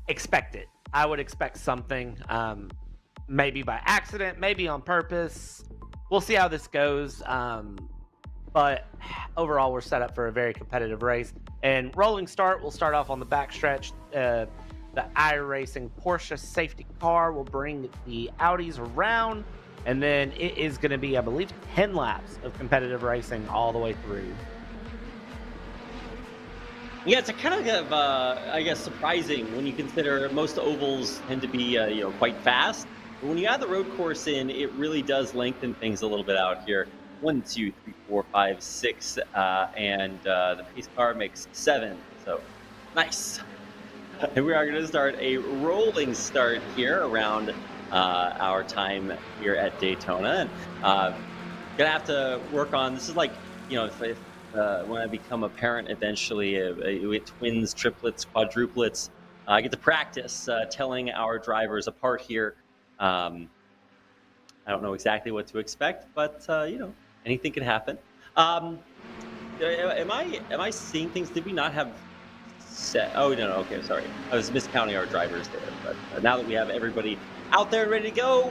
Expect it. I would expect something, maybe by accident, maybe on purpose. We'll see how this goes. But overall, we're set up for a very competitive race. And rolling start, we'll start off on the backstretch. The iRacing Porsche safety car will bring the Audis around. And then it is going to be, I believe, 10 laps of competitive racing all the way through. Yeah, it's a kind of, I guess, surprising when you consider most ovals tend to be, quite fast. But when you add the road course in, it really does lengthen things a little bit out here. 1, 2, 3, 4, 5, 6, and the pace car makes 7. So nice. And we are going to start a rolling start here around our time here at Daytona. And gonna have to work on this. Is like, if when I become a parent eventually, with twins, triplets, quadruplets, I get to practice telling our drivers apart here. I don't know exactly what to expect, but anything can happen. Am I seeing things? Did we not have set? Oh no, okay, sorry. I was miscounting our drivers there. But now that we have everybody out there and ready to go,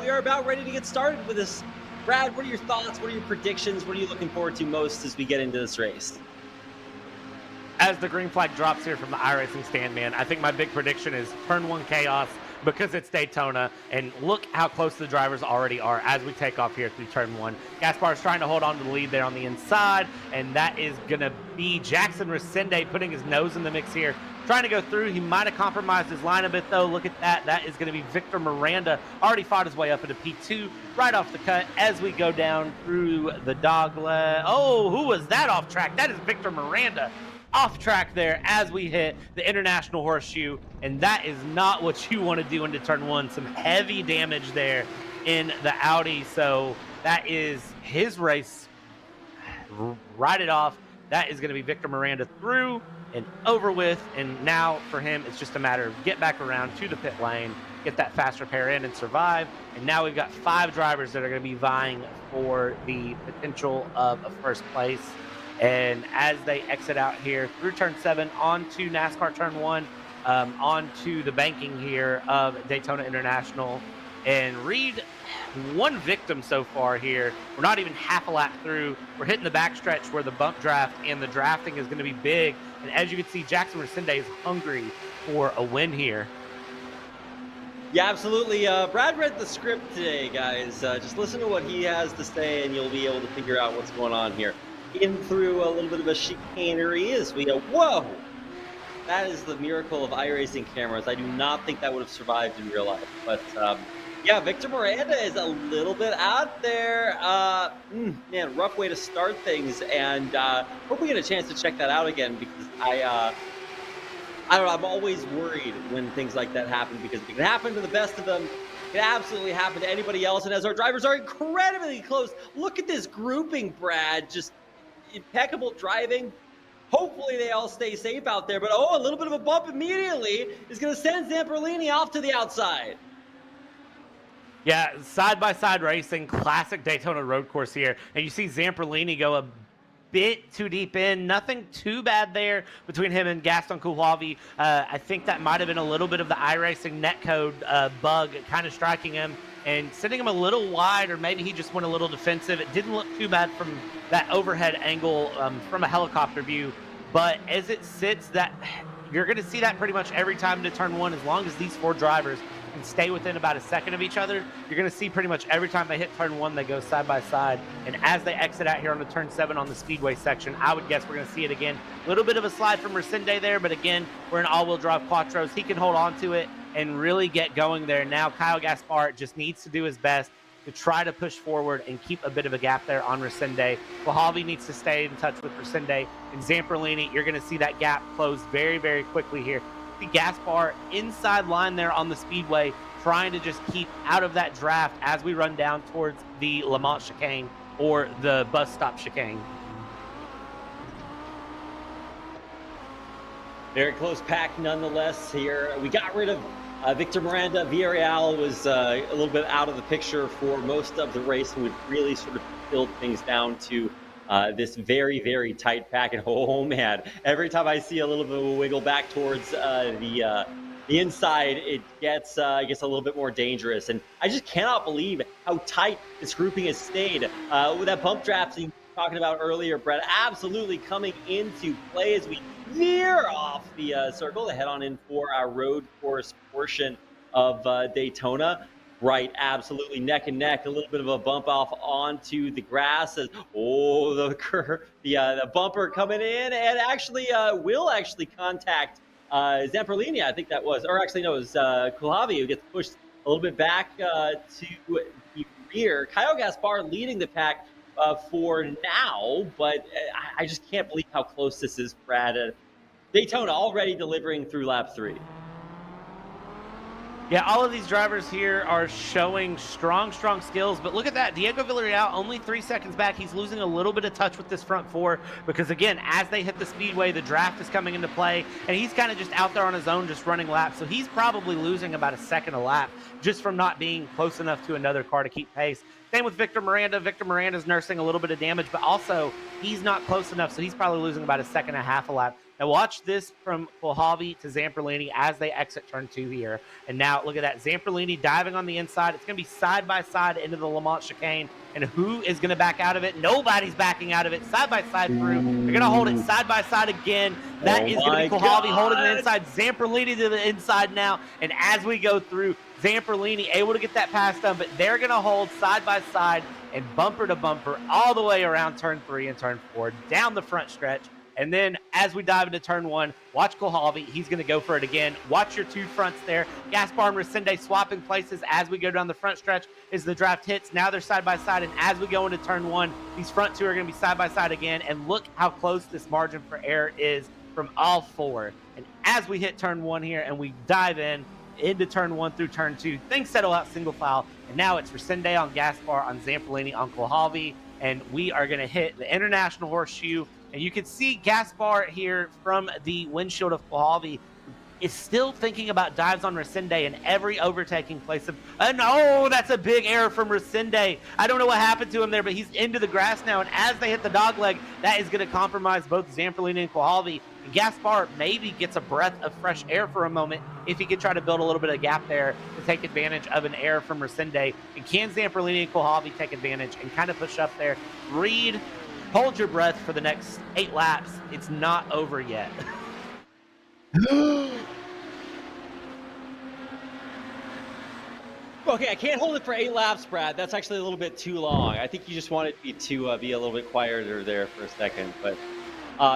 we are about ready to get started with this. Brad, what are your thoughts? What are your predictions? What are you looking forward to most as we get into this race? as the green flag drops here from the iRacing stand, man, I think my big prediction is turn 1 chaos because it's Daytona, and look how close the drivers already are as we take off here through turn 1. Gaspar is trying to hold on to the lead there on the inside, and that is going to be Jackson Resende putting his nose in the mix here, trying to go through. He might have compromised his line a bit, though. Look at that. That is going to be Victor Miranda. Already fought his way up into P2 right off the cut as we go down through the dogleg. Oh, who was that off track? That is Victor Miranda off track there as we hit the international horseshoe, and that is not what you want to do into turn 1. Some heavy damage there in the Audi, so that is his race. Ride it off. That is going to be Victor Miranda through and over with, and now for him it's just a matter of get back around to the pit lane, get that fast repair in and survive. And now we've got 5 drivers that are going to be vying for the potential of a first place. And as they exit out here through turn 7 onto NASCAR turn 1, onto the banking here of Daytona International, and Reed, 1 victim so far here. We're not even half a lap through. We're hitting the backstretch where the bump draft and the drafting is going to be big. And as you can see, Jackson Resende is hungry for a win here. Yeah, absolutely. Brad read the script today, guys. Just listen to what he has to say, and you'll be able to figure out what's going on here. In through a little bit of a chicanery as we go, whoa! That is the miracle of iRacing cameras. I do not think that would have survived in real life. But, yeah, Victor Miranda is a little bit out there. Man, rough way to start things. And hope we get a chance to check that out again, because I don't know, I'm always worried when things like that happen, because it can happen to the best of them. It can absolutely happen to anybody else. And as our drivers are incredibly close, look at this grouping, Brad. Just impeccable driving. Hopefully they all stay safe out there. But, oh, a little bit of a bump immediately is going to send Zamperlini off to the outside. Yeah, side-by-side racing, classic Daytona road course here. And you see Zamperlini go a bit too deep in. Nothing too bad there between him and Gaston Coulihavi. I think that might have been a little bit of the iRacing netcode bug kind of striking him and sending him a little wide, or maybe he just went a little defensive. It didn't look too bad from that overhead angle from a helicopter view. But as it sits, that you're going to see that pretty much every time to turn 1. As long as these 4 drivers can stay within about a second of each other, you're going to see pretty much every time they hit turn 1, they go side by side. And as they exit out here on the turn 7 on the speedway section, I would guess we're going to see it again. A little bit of a slide from Resende there, but again, we're in all-wheel drive quattros. He can hold on to it and really get going there. Now Kyle Gaspar just needs to do his best to try to push forward and keep a bit of a gap there on Resende. Coulihavi needs to stay in touch with Resende, and Zamperlini, you're going to see that gap close very, very quickly here. See Gaspar inside line there on the speedway, trying to just keep out of that draft as we run down towards the Lamont chicane or the bus stop chicane. Very close pack nonetheless here. We got rid of Victor Miranda. Villarreal was a little bit out of the picture for most of the race, and we've really sort of filled things down to this very, very tight pack. And oh man, every time I see a little bit of a wiggle back towards the inside, it gets a little bit more dangerous. And I just cannot believe how tight this grouping has stayed. With that bump draft you were talking about earlier, Brett, absolutely coming into play as we veer off the circle to head on in for our road course portion of Daytona. Right, absolutely neck and neck. A little bit of a bump off onto the grass. As, oh, the bumper coming in, and actually will actually contact Zamperlini, I think that was, or actually no, it was Coulihavi who gets pushed a little bit back to the rear. Kyle Gaspar leading the pack for now, but I just can't believe how close this is, Brad. Daytona already delivering through lap 3. Yeah, all of these drivers here are showing strong skills, but look at that. Diego Villarreal only 3 seconds back. He's losing a little bit of touch with this front 4 because, again, as they hit the speedway, the draft is coming into play, and he's kind of just out there on his own just running laps. So he's probably losing about a second a lap just from not being close enough to another car to keep pace. Same with Victor Miranda. Victor Miranda's nursing a little bit of damage, but also he's not close enough, so he's probably losing about a second and a half a lap. Now watch this from Kohlhavi to Zamperlini as they exit turn 2 here. And now look at that. Zamperlini diving on the inside. It's going to be side by side into the Lamont chicane. And who is going to back out of it? Nobody's backing out of it. Side by side through. They're going to hold it side by side again. That is going to be Kohlhavi holding the inside. Zamperlini to the inside now. And as we go through, Zamperlini able to get that pass done, but they're going to hold side by side and bumper to bumper all the way around turn 3 and turn 4, down the front stretch. And then as we dive into turn 1, watch Kohlhavi. He's going to go for it again. Watch your two fronts there. Gaspar and Resende swapping places as we go down the front stretch as the draft hits. Now they're side by side. And as we go into turn 1, these front two are going to be side by side again. And look how close this margin for error is from all 4. And as we hit turn 1 here and we dive into turn 1 through turn 2, things settle out single file. And now it's Resende on Gaspar, on Zamperlini, on Kohlhavi. And we are going to hit the International Horseshoe. And you can see Gaspar here from the windshield of Kohlhavi is still thinking about dives on Resende and every overtaking place. No, that's a big error from Resende. I don't know what happened to him there, but he's into the grass now. And as they hit the dog leg, that is going to compromise both Zamperlini and Kohlhavi. And Gaspar maybe gets a breath of fresh air for a moment if he could try to build a little bit of gap there to take advantage of an error from Resende. And can Zamperlini and Kohlhavi take advantage and kind of push up there? Reed, hold your breath for the next 8 laps. It's not over yet. Okay, I can't hold it for 8 laps, Brad. That's actually a little bit too long. I think you just wanted me to be a little bit quieter there for a second. But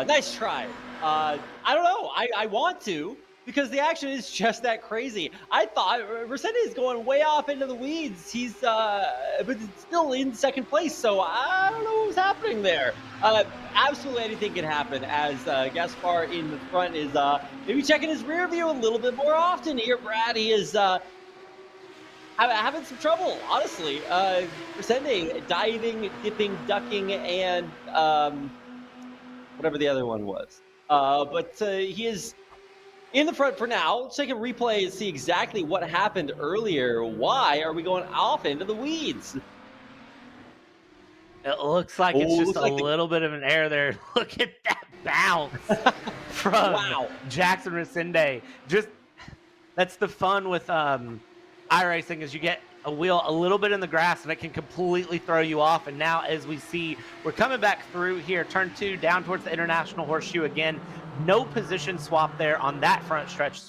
nice try. I don't know. I want to, because the action is just that crazy. I thought Resende is going way off into the weeds. He's but it's still in second place, so I don't know what's happening there. Absolutely anything can happen as Gaspar in the front is maybe checking his rear view a little bit more often here, Brad. He is having some trouble, honestly. Resende diving, dipping, ducking, and whatever the other one was. But he is in the front for now. Let's take a replay and see exactly what happened earlier. Why are we going off into the weeds? It looks like it's just a little bit of an error there. Look at that bounce from Jackson Resende. Just that's the fun with iRacing is you get a wheel a little bit in the grass and it can completely throw you off. And now as we see, we're coming back through here, turn 2 down towards the International Horseshoe again. No position swap there on that front stretch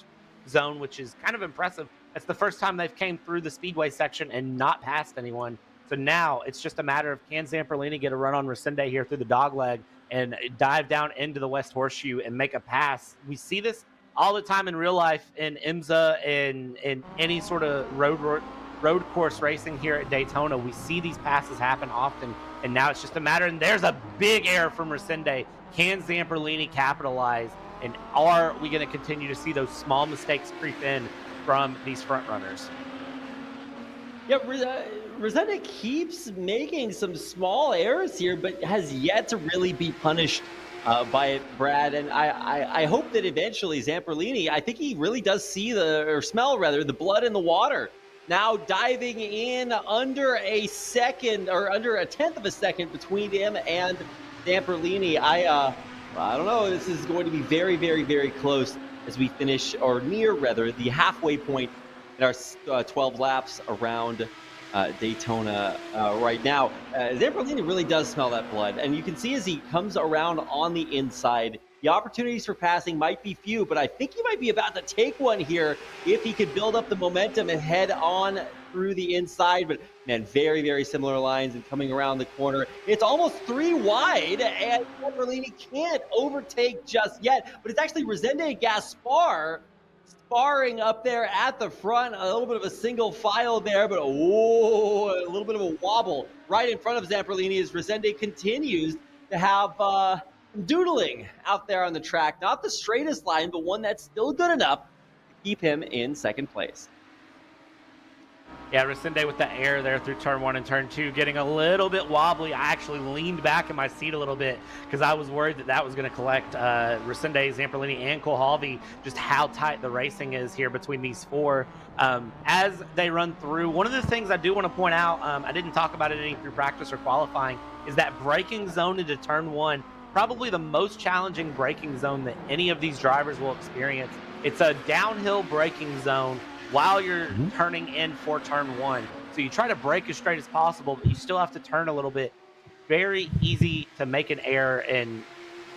zone, which is kind of impressive. That's the first time they've came through the speedway section and not passed anyone. So now it's just a matter of can Zamperlini get a run on Resende here through the dog leg and dive down into the West Horseshoe and make a pass. We see this all the time in real life in IMSA and in any sort of road course racing here at Daytona. We see these passes happen often, and now it's just a matter, and there's a big error from Resende. Can Zamperlini capitalize, and are we going to continue to see those small mistakes creep in from these front runners? Yeah, Resende keeps making some small errors here, but has yet to really be punished by it, Brad. And I hope that eventually Zamperlini, I think he really does see smell the blood in the water. Now diving in under a second or under a tenth of a second between him and Zamperlini. I don't know. This is going to be very, very, very close as we finish, or near rather, the halfway point in our 12 laps around Daytona right now. Zamperlini really does smell that blood, and you can see as he comes around on the inside, the opportunities for passing might be few, but I think he might be about to take one here if he could build up the momentum and head on through the inside. But man, very, very similar lines, and coming around the corner, it's almost 3 wide, and Zamperlini can't overtake just yet. But it's actually Resende and Gaspar sparring up there at the front. A little bit of a single file there, but a little bit of a wobble right in front of Zamperlini as Resende continues to have doodling out there on the track. Not the straightest line, but one that's still good enough to keep him in second place. Yeah, Resende with that error there through turn 1 and turn 2, getting a little bit wobbly. I actually leaned back in my seat a little bit because I was worried that was going to collect Resende, Zamperlini, and Kohlhavi, just how tight the racing is here between these 4 as they run through. One of the things I do want to point out, I didn't talk about it any through practice or qualifying, is that braking zone into turn 1 probably the most challenging braking zone that any of these drivers will experience. It's a downhill braking zone while you're turning in for turn one. So you try to brake as straight as possible, but you still have to turn a little bit. Very easy to make an error and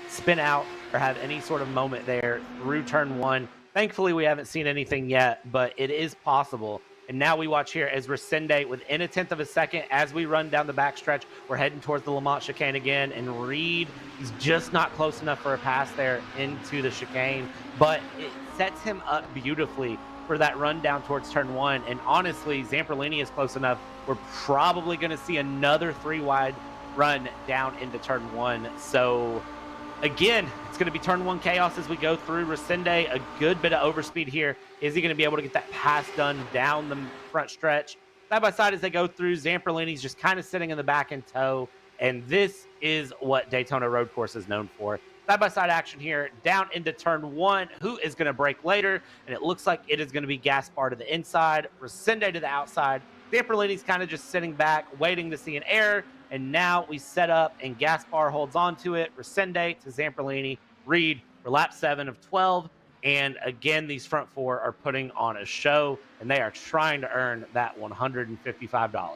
spin out or have any sort of moment there through turn one. Thankfully, we haven't seen anything yet, but it is possible. And now we watch here as Resende, within a tenth of a second, as we run down the backstretch, we're heading towards the Lamont chicane again. And Reed is just not close enough for a pass there into the chicane, but it sets him up beautifully for that run down towards turn one. And honestly, Zamperlini is close enough. We're probably going to see another 3-wide run down into turn one. So again, it's going to be turn one chaos as we go through. Resende, a good bit of overspeed here. Is he going to be able to get that pass done down the front stretch? Side by side as they go through, Zamperlini's just kind of sitting in the back in tow. And this is what Daytona Road Course is known for. Side by side action here, down into turn one. Who is going to brake later? And it looks like it is going to be Gaspar to the inside, Resende to the outside. Zamperlini's kind of just sitting back, waiting to see an error. And now we set up, and Gaspar holds on to it. Resende to Zamperlini. Reed for lap 7 of 12. And again, these front four are putting on a show, and they are trying to earn that $155.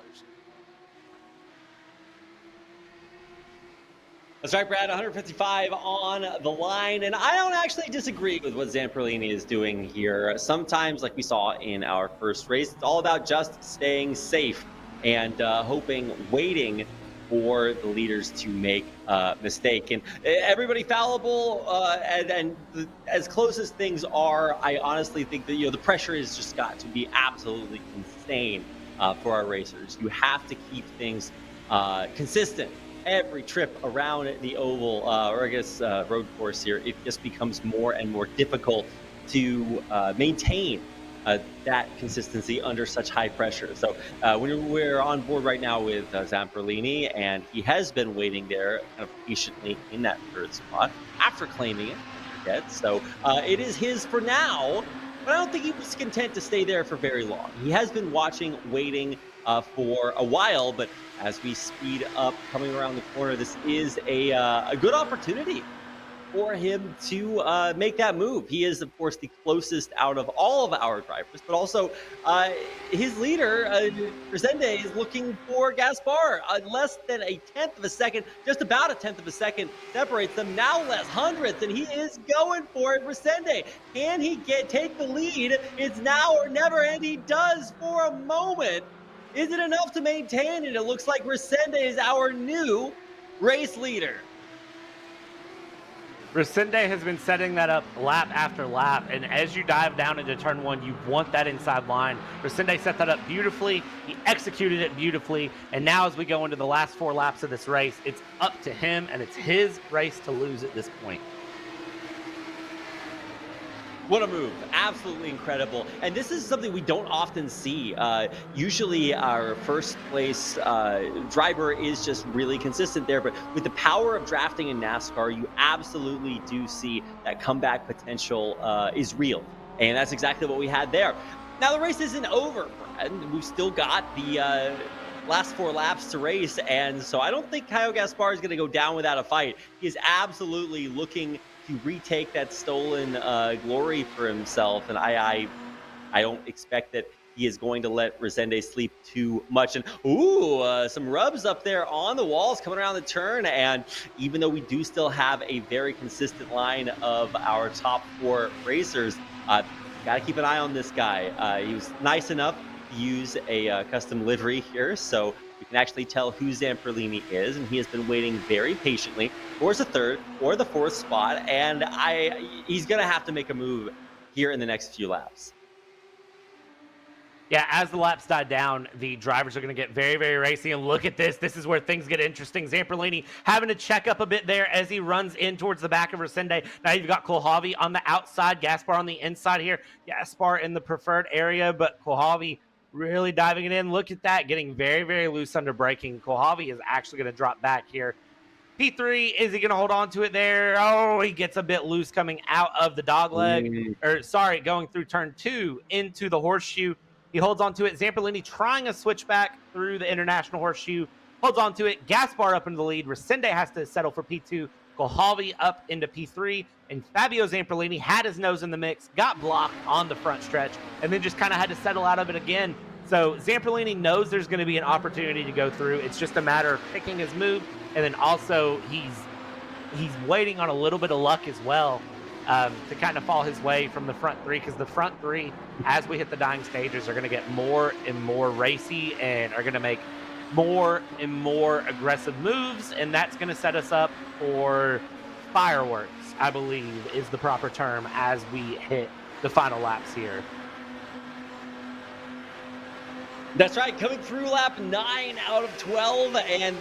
That's right, Brad. 155 on the line. And I don't actually disagree with what Zamperlini is doing here. Sometimes, like we saw in our first race, it's all about just staying safe and waiting for the leaders to make a mistake. And everybody fallible, and as close as things are, I honestly think that the pressure has just got to be absolutely insane for our racers. You have to keep things consistent. Every trip around the oval, or I guess road course here, it just becomes more and more difficult to maintain that consistency under such high pressure. So we're on board right now with Zamperlini, and he has been waiting there kind of patiently in that third spot after claiming it. So it is his for now, but I don't think he was content to stay there for very long. He has been watching, waiting for a while, but as we speed up coming around the corner, this is a good opportunity for him to make that move. He is, of course, the closest out of all of our drivers, but also his leader, Resende, is looking for Gaspar. Less than a tenth of a second, just about a tenth of a second separates them. Now less hundredths, and he is going for it. Resende, can he take the lead? It's now or never, and he does for a moment. Is it enough to maintain it? It looks like Resende is our new race leader. Resende has been setting that up lap after lap, and as you dive down into turn one, you want that inside line. Resende set that up beautifully. He executed it beautifully, and now as we go into the last 4 laps of this race, it's up to him, and it's his race to lose at this point. What a move. Absolutely incredible. And this is something we don't often see. Usually our first place driver is just really consistent there. But with the power of drafting in NASCAR, you absolutely do see that comeback potential is real. And that's exactly what we had there. Now the race isn't over, Brad. We've still got the last 4 laps to race. And so I don't think Kyle Gaspar is going to go down without a fight. He is absolutely looking to retake that stolen glory for himself, and I don't expect that he is going to let Resende sleep too much. And some rubs up there on the walls coming around the turn, and even though we do still have a very consistent line of our top 4 racers, gotta keep an eye on this guy. He was nice enough to use a custom livery here, so you can actually tell who Zamperlini is, and he has been waiting very patiently for the 3rd or the 4th spot, and he's going to have to make a move here in the next few laps. Yeah, as the laps die down, the drivers are going to get very, very racy, and look at this. This is where things get interesting. Zamperlini having to check up a bit there as he runs in towards the back of Resende. Now you've got Kohlhavi on the outside, Gaspar on the inside here. Gaspar in the preferred area, but Kohlhavi really diving it in. Look at that, getting very, very loose under braking. Kohlhavi is actually going to drop back here. P3, is he going to hold on to it there? Oh, he gets a bit loose coming out of the dog leg. Going through turn 2 into the horseshoe. He holds on to it. Zamperlini trying a switchback through the international horseshoe. Holds on to it. Gaspar up into the lead. Resende has to settle for P2. Kohalvi up into P3, and Fabio Zamperlini had his nose in the mix, got blocked on the front stretch, and then just kind of had to settle out of it again. So Zamperlini knows there's going to be an opportunity to go through. It's just a matter of picking his move, and then also he's waiting on a little bit of luck as well to kind of fall his way from the front three, because the front three, as we hit the dying stages, are going to get more and more racy and are going to make more and more aggressive moves, and that's going to set us up for fireworks, I believe is the proper term, as we hit the final laps here. That's right, coming through lap 9 out of 12, and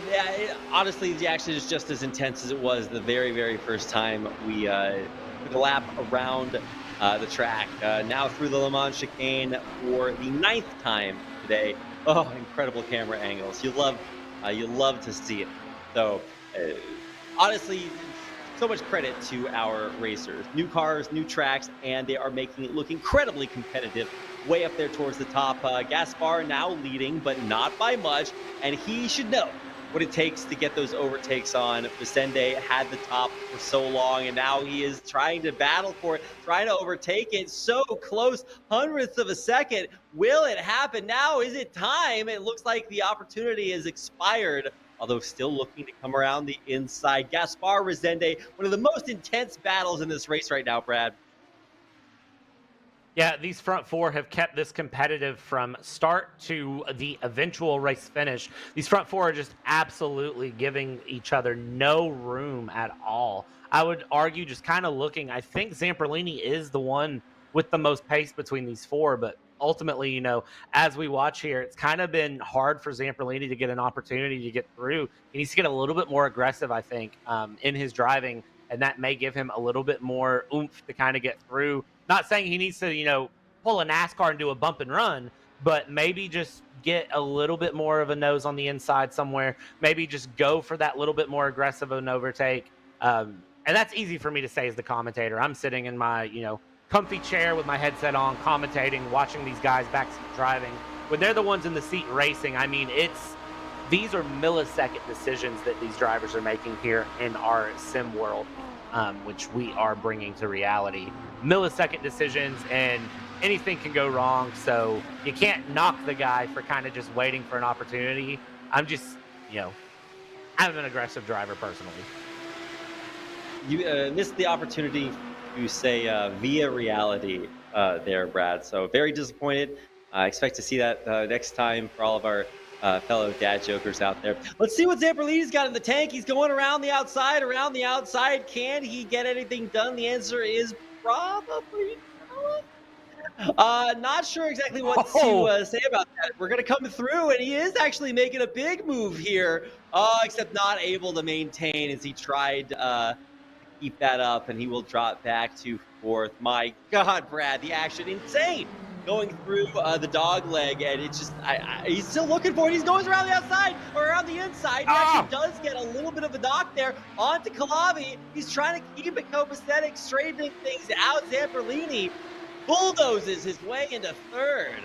honestly, the action is just as intense as it was the very, very first time we took a lap around the track. Now through the Le Mans chicane for the 9th time today. Oh, incredible camera angles. You love to see it. So, honestly, so much credit to our racers. New cars, new tracks, and they are making it look incredibly competitive. Way up there towards the top. Gaspar now leading, but not by much, and he should know what it takes to get those overtakes on. Vicende had the top for so long, and now he is trying to battle for it, trying to overtake it. So close, hundredths of a second. Will it happen now? Is it time? It looks like the opportunity has expired, although still looking to come around the inside. Gaspar Resende, one of the most intense battles in this race right now, Brad. Yeah, these front four have kept this competitive from start to the eventual race finish. These front four are just absolutely giving each other no room at all. I would argue, just kind of looking, I think Zamperlini is the one with the most pace between these four, but ultimately, you know, as we watch here, it's kind of been hard for Zamperlini to get an opportunity to get through. He needs to get a little bit more aggressive, I think, in his driving, and that may give him a little bit more oomph to kind of get through. Not saying he needs to, you know, pull a NASCAR and do a bump and run, but maybe just get a little bit more of a nose on the inside somewhere. Maybe just go for that little bit more aggressive of an overtake. And that's easy for me to say as the commentator. I'm sitting in my, you know, comfy chair with my headset on, commentating, watching these guys backseat driving. When they're the ones in the seat racing, I mean, these are millisecond decisions that these drivers are making here in our sim world, which we are bringing to reality. Millisecond decisions, and anything can go wrong, so you can't knock the guy for kind of just waiting for an opportunity. I'm just, you know, I'm an aggressive driver personally. You missed the opportunity to say via reality there, Brad, so very disappointed. I expect to see that next time for all of our fellow dad jokers out there. Let's see what Zamperlini's got in the tank. He's going around the outside. Can he get anything done? The answer is probably not sure exactly what to say about that. We're going to come through, and he is actually making a big move here, except not able to maintain as he tried to keep that up, and he will drop back to 4th. My God, Brad, the action, insane. Going through the dog leg, and it's just, he's still looking for it. He's going around the outside or around the inside. He actually does get a little bit of a knock there onto Kohalvi. He's trying to keep it copacetic, straightening things out. Zamperlini bulldozes his way into 3rd.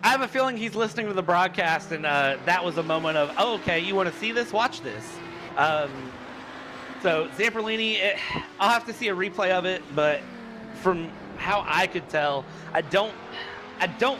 I have a feeling he's listening to the broadcast, and that was a moment of, oh, okay, you want to see this? Watch this. So Zamperlini, I'll have to see a replay of it, but from how I could tell, I don't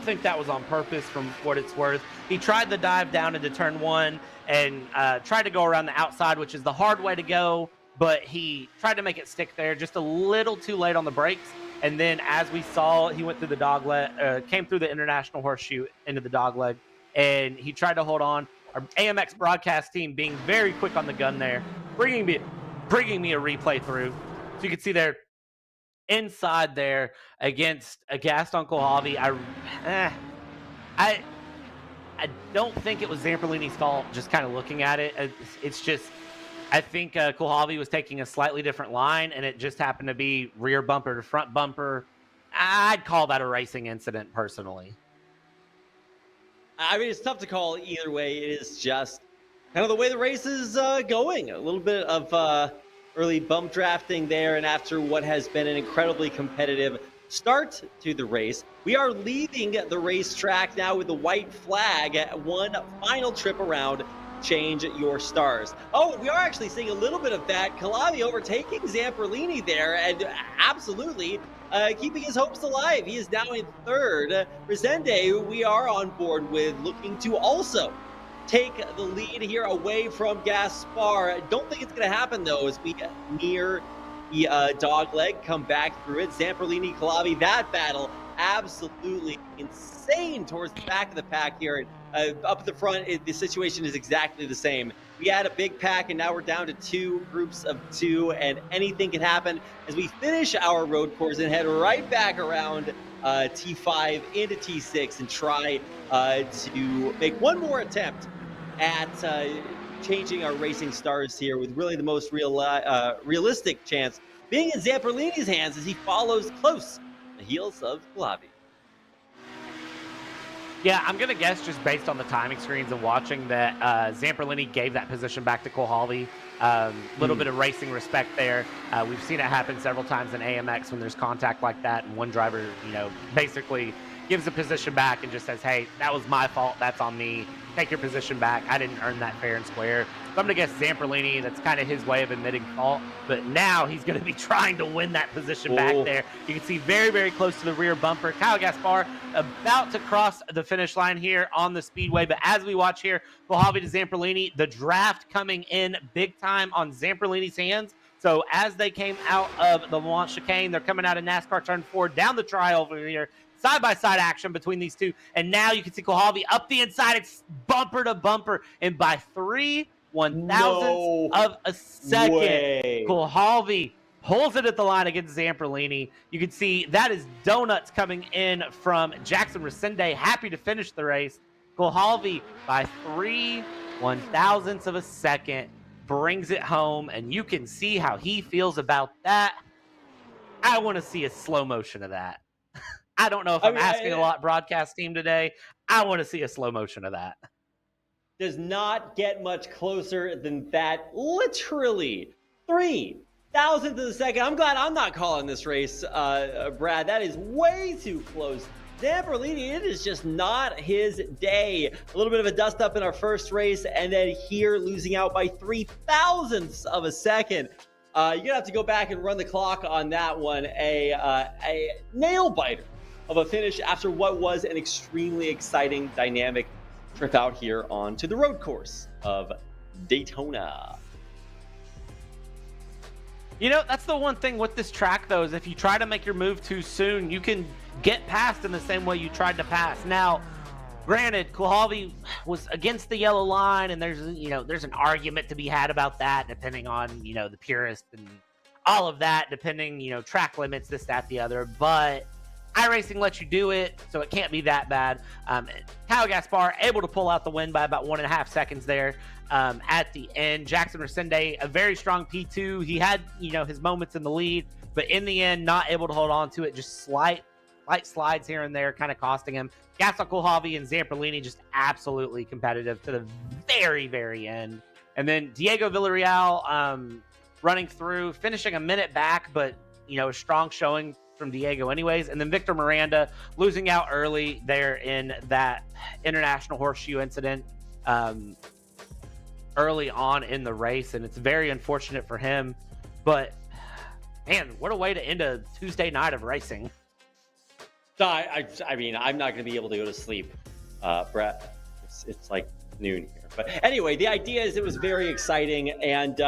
think that was on purpose from what it's worth. He tried the dive down into turn 1 and tried to go around the outside, which is the hard way to go, but he tried to make it stick there just a little too late on the brakes. And then as we saw, he went through the dog leg, came through the international horseshoe into the dog leg, and he tried to hold on. Our AMX broadcast team being very quick on the gun there, bringing me a replay through. So you can see there, inside there against a Gaston Kohalvi. I don't think it was Zamperlini's fault, just kind of looking at it. It's just, I think Kohalvi was taking a slightly different line, and it just happened to be rear bumper to front bumper. I'd call that a racing incident personally. I mean, it's tough to call either way. It is just kind of the way the race is going. A little bit of early bump drafting there, and after what has been an incredibly competitive start to the race, we are leaving the racetrack now with the white flag at one final trip around change your stars. Oh, we are actually seeing a little bit of that. Calabi overtaking Zamperlini there, and absolutely keeping his hopes alive. He is now in third. Resende, who we are on board with, looking to also take the lead here away from Gaspar. Don't think it's going to happen, though, as we near the dog leg, come back through it. Zamperlini, Calabi, that battle absolutely insane towards the back of the pack here. Up at the front, the situation is exactly the same. We had a big pack, and now we're down to two groups of two, and anything can happen as we finish our road course and head right back around T5 into T6 and try to make one more attempt at changing our racing stars here, with really the most realistic chance being in Zamperlini's hands as he follows close the heels of Calabi. Yeah, I'm going to guess, just based on the timing screens and watching, that Zamperlini gave that position back to Kohlhavi. Little bit of racing respect there. We've seen it happen several times in AMX when there's contact like that, and one driver, basically gives the position back and just says, hey, that was my fault. That's on me. Take your position back. I didn't earn that fair and square. So I'm going to guess Zamperlini, that's kind of his way of admitting fault. But now he's going to be trying to win that position back there. You can see very, very close to the rear bumper. Kyle Gaspar about to cross the finish line here on the speedway. But as we watch here, Kohlhavi to Zamperlini, the draft coming in big time on Zamperlini's hands. So as they came out of the launch chicane, they're coming out of NASCAR turn 4 down the tri over here. Side-by-side action between these two. And now you can see Kohlhavi up the inside. It's bumper to bumper. And by 3/1000ths of a second, Kohlhavi pulls it at the line against Zamperlini. You can see that is donuts coming in from Jackson Resende. Happy to finish the race. Kohlhavi by 3/1000ths of a second brings it home. And you can see how he feels about that. I want to see a slow motion of that. I don't know if I'm asking a lot, broadcast team, today. I want to see a slow motion of that. Does not get much closer than that. Literally 3/1000ths of a second. I'm glad I'm not calling this race, Brad. That is way too close. Zamperlini, it is just not his day. A little bit of a dust up in our first race, and then here losing out by 3/1000ths of a second. You're going to have to go back and run the clock on that one. A nail biter of a finish after what was an extremely exciting, dynamic trip out here onto the road course of Daytona. That's the one thing with this track, though, is if you try to make your move too soon, you can get past in the same way you tried to pass. Now, granted, Kohlhavi was against the yellow line, and there's an argument to be had about that, depending on, the purist and all of that, depending, track limits, this, that, the other. But iRacing lets you do it, so it can't be that bad. Kyle Gaspar able to pull out the win by about 1.5 seconds there at the end. Jackson Resende, a very strong P2. He had, his moments in the lead, but in the end, not able to hold on to it. Just slight slides here and there, kind of costing him. Gaspar, Kohlhavi, and Zamperlini just absolutely competitive to the very, very end. And then Diego Villarreal running through, finishing a minute back, but, a strong showing from Diego anyways. And then Victor Miranda losing out early there in that International Horseshoe incident early on in the race. And it's very unfortunate for him. But, man, what a way to end a Tuesday night of racing. I mean, I'm not going to be able to go to sleep, Brett. It's like noon here. But anyway, the idea is it was very exciting. And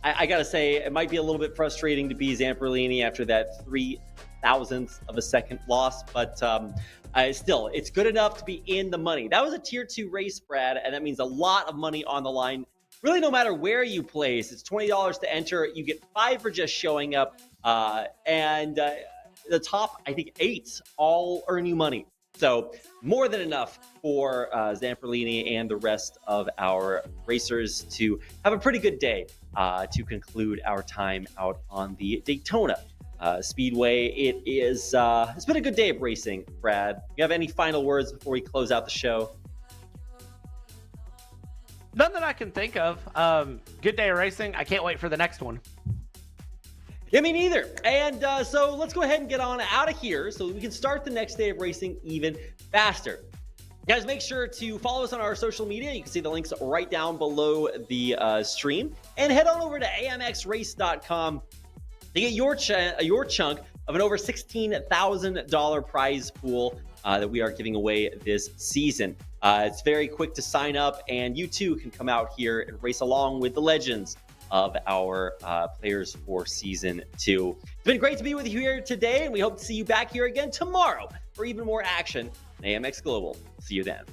I got to say, it might be a little bit frustrating to be Zamperlini after that 3/1000th of a second loss. But still, it's good enough to be in the money. That was a tier 2 race, Brad, and that means a lot of money on the line. Really, no matter where you place, it's $20 to enter. You get 5 for just showing up. And the top, I think, 8 all earn you money. So more than enough for Zamperlini and the rest of our racers to have a pretty good day to conclude our time out on the Daytona Speedway. It's been a good day of racing, Brad. You have any final words before we close out the show? None that I can think of. Good day of racing. I can't wait for the next one. Yeah, me neither. And so let's go ahead and get on out of here so we can start the next day of racing even faster. Guys, make sure to follow us on our social media. You can see the links right down below the stream. And head on over to amxrace.com to get your chunk of an over $16,000 prize pool that we are giving away this season. It's very quick to sign up, and you too can come out here and race along with the legends of our players for season 2. It's been great to be with you here today, and we hope to see you back here again tomorrow for even more action on AMX Global. See you then.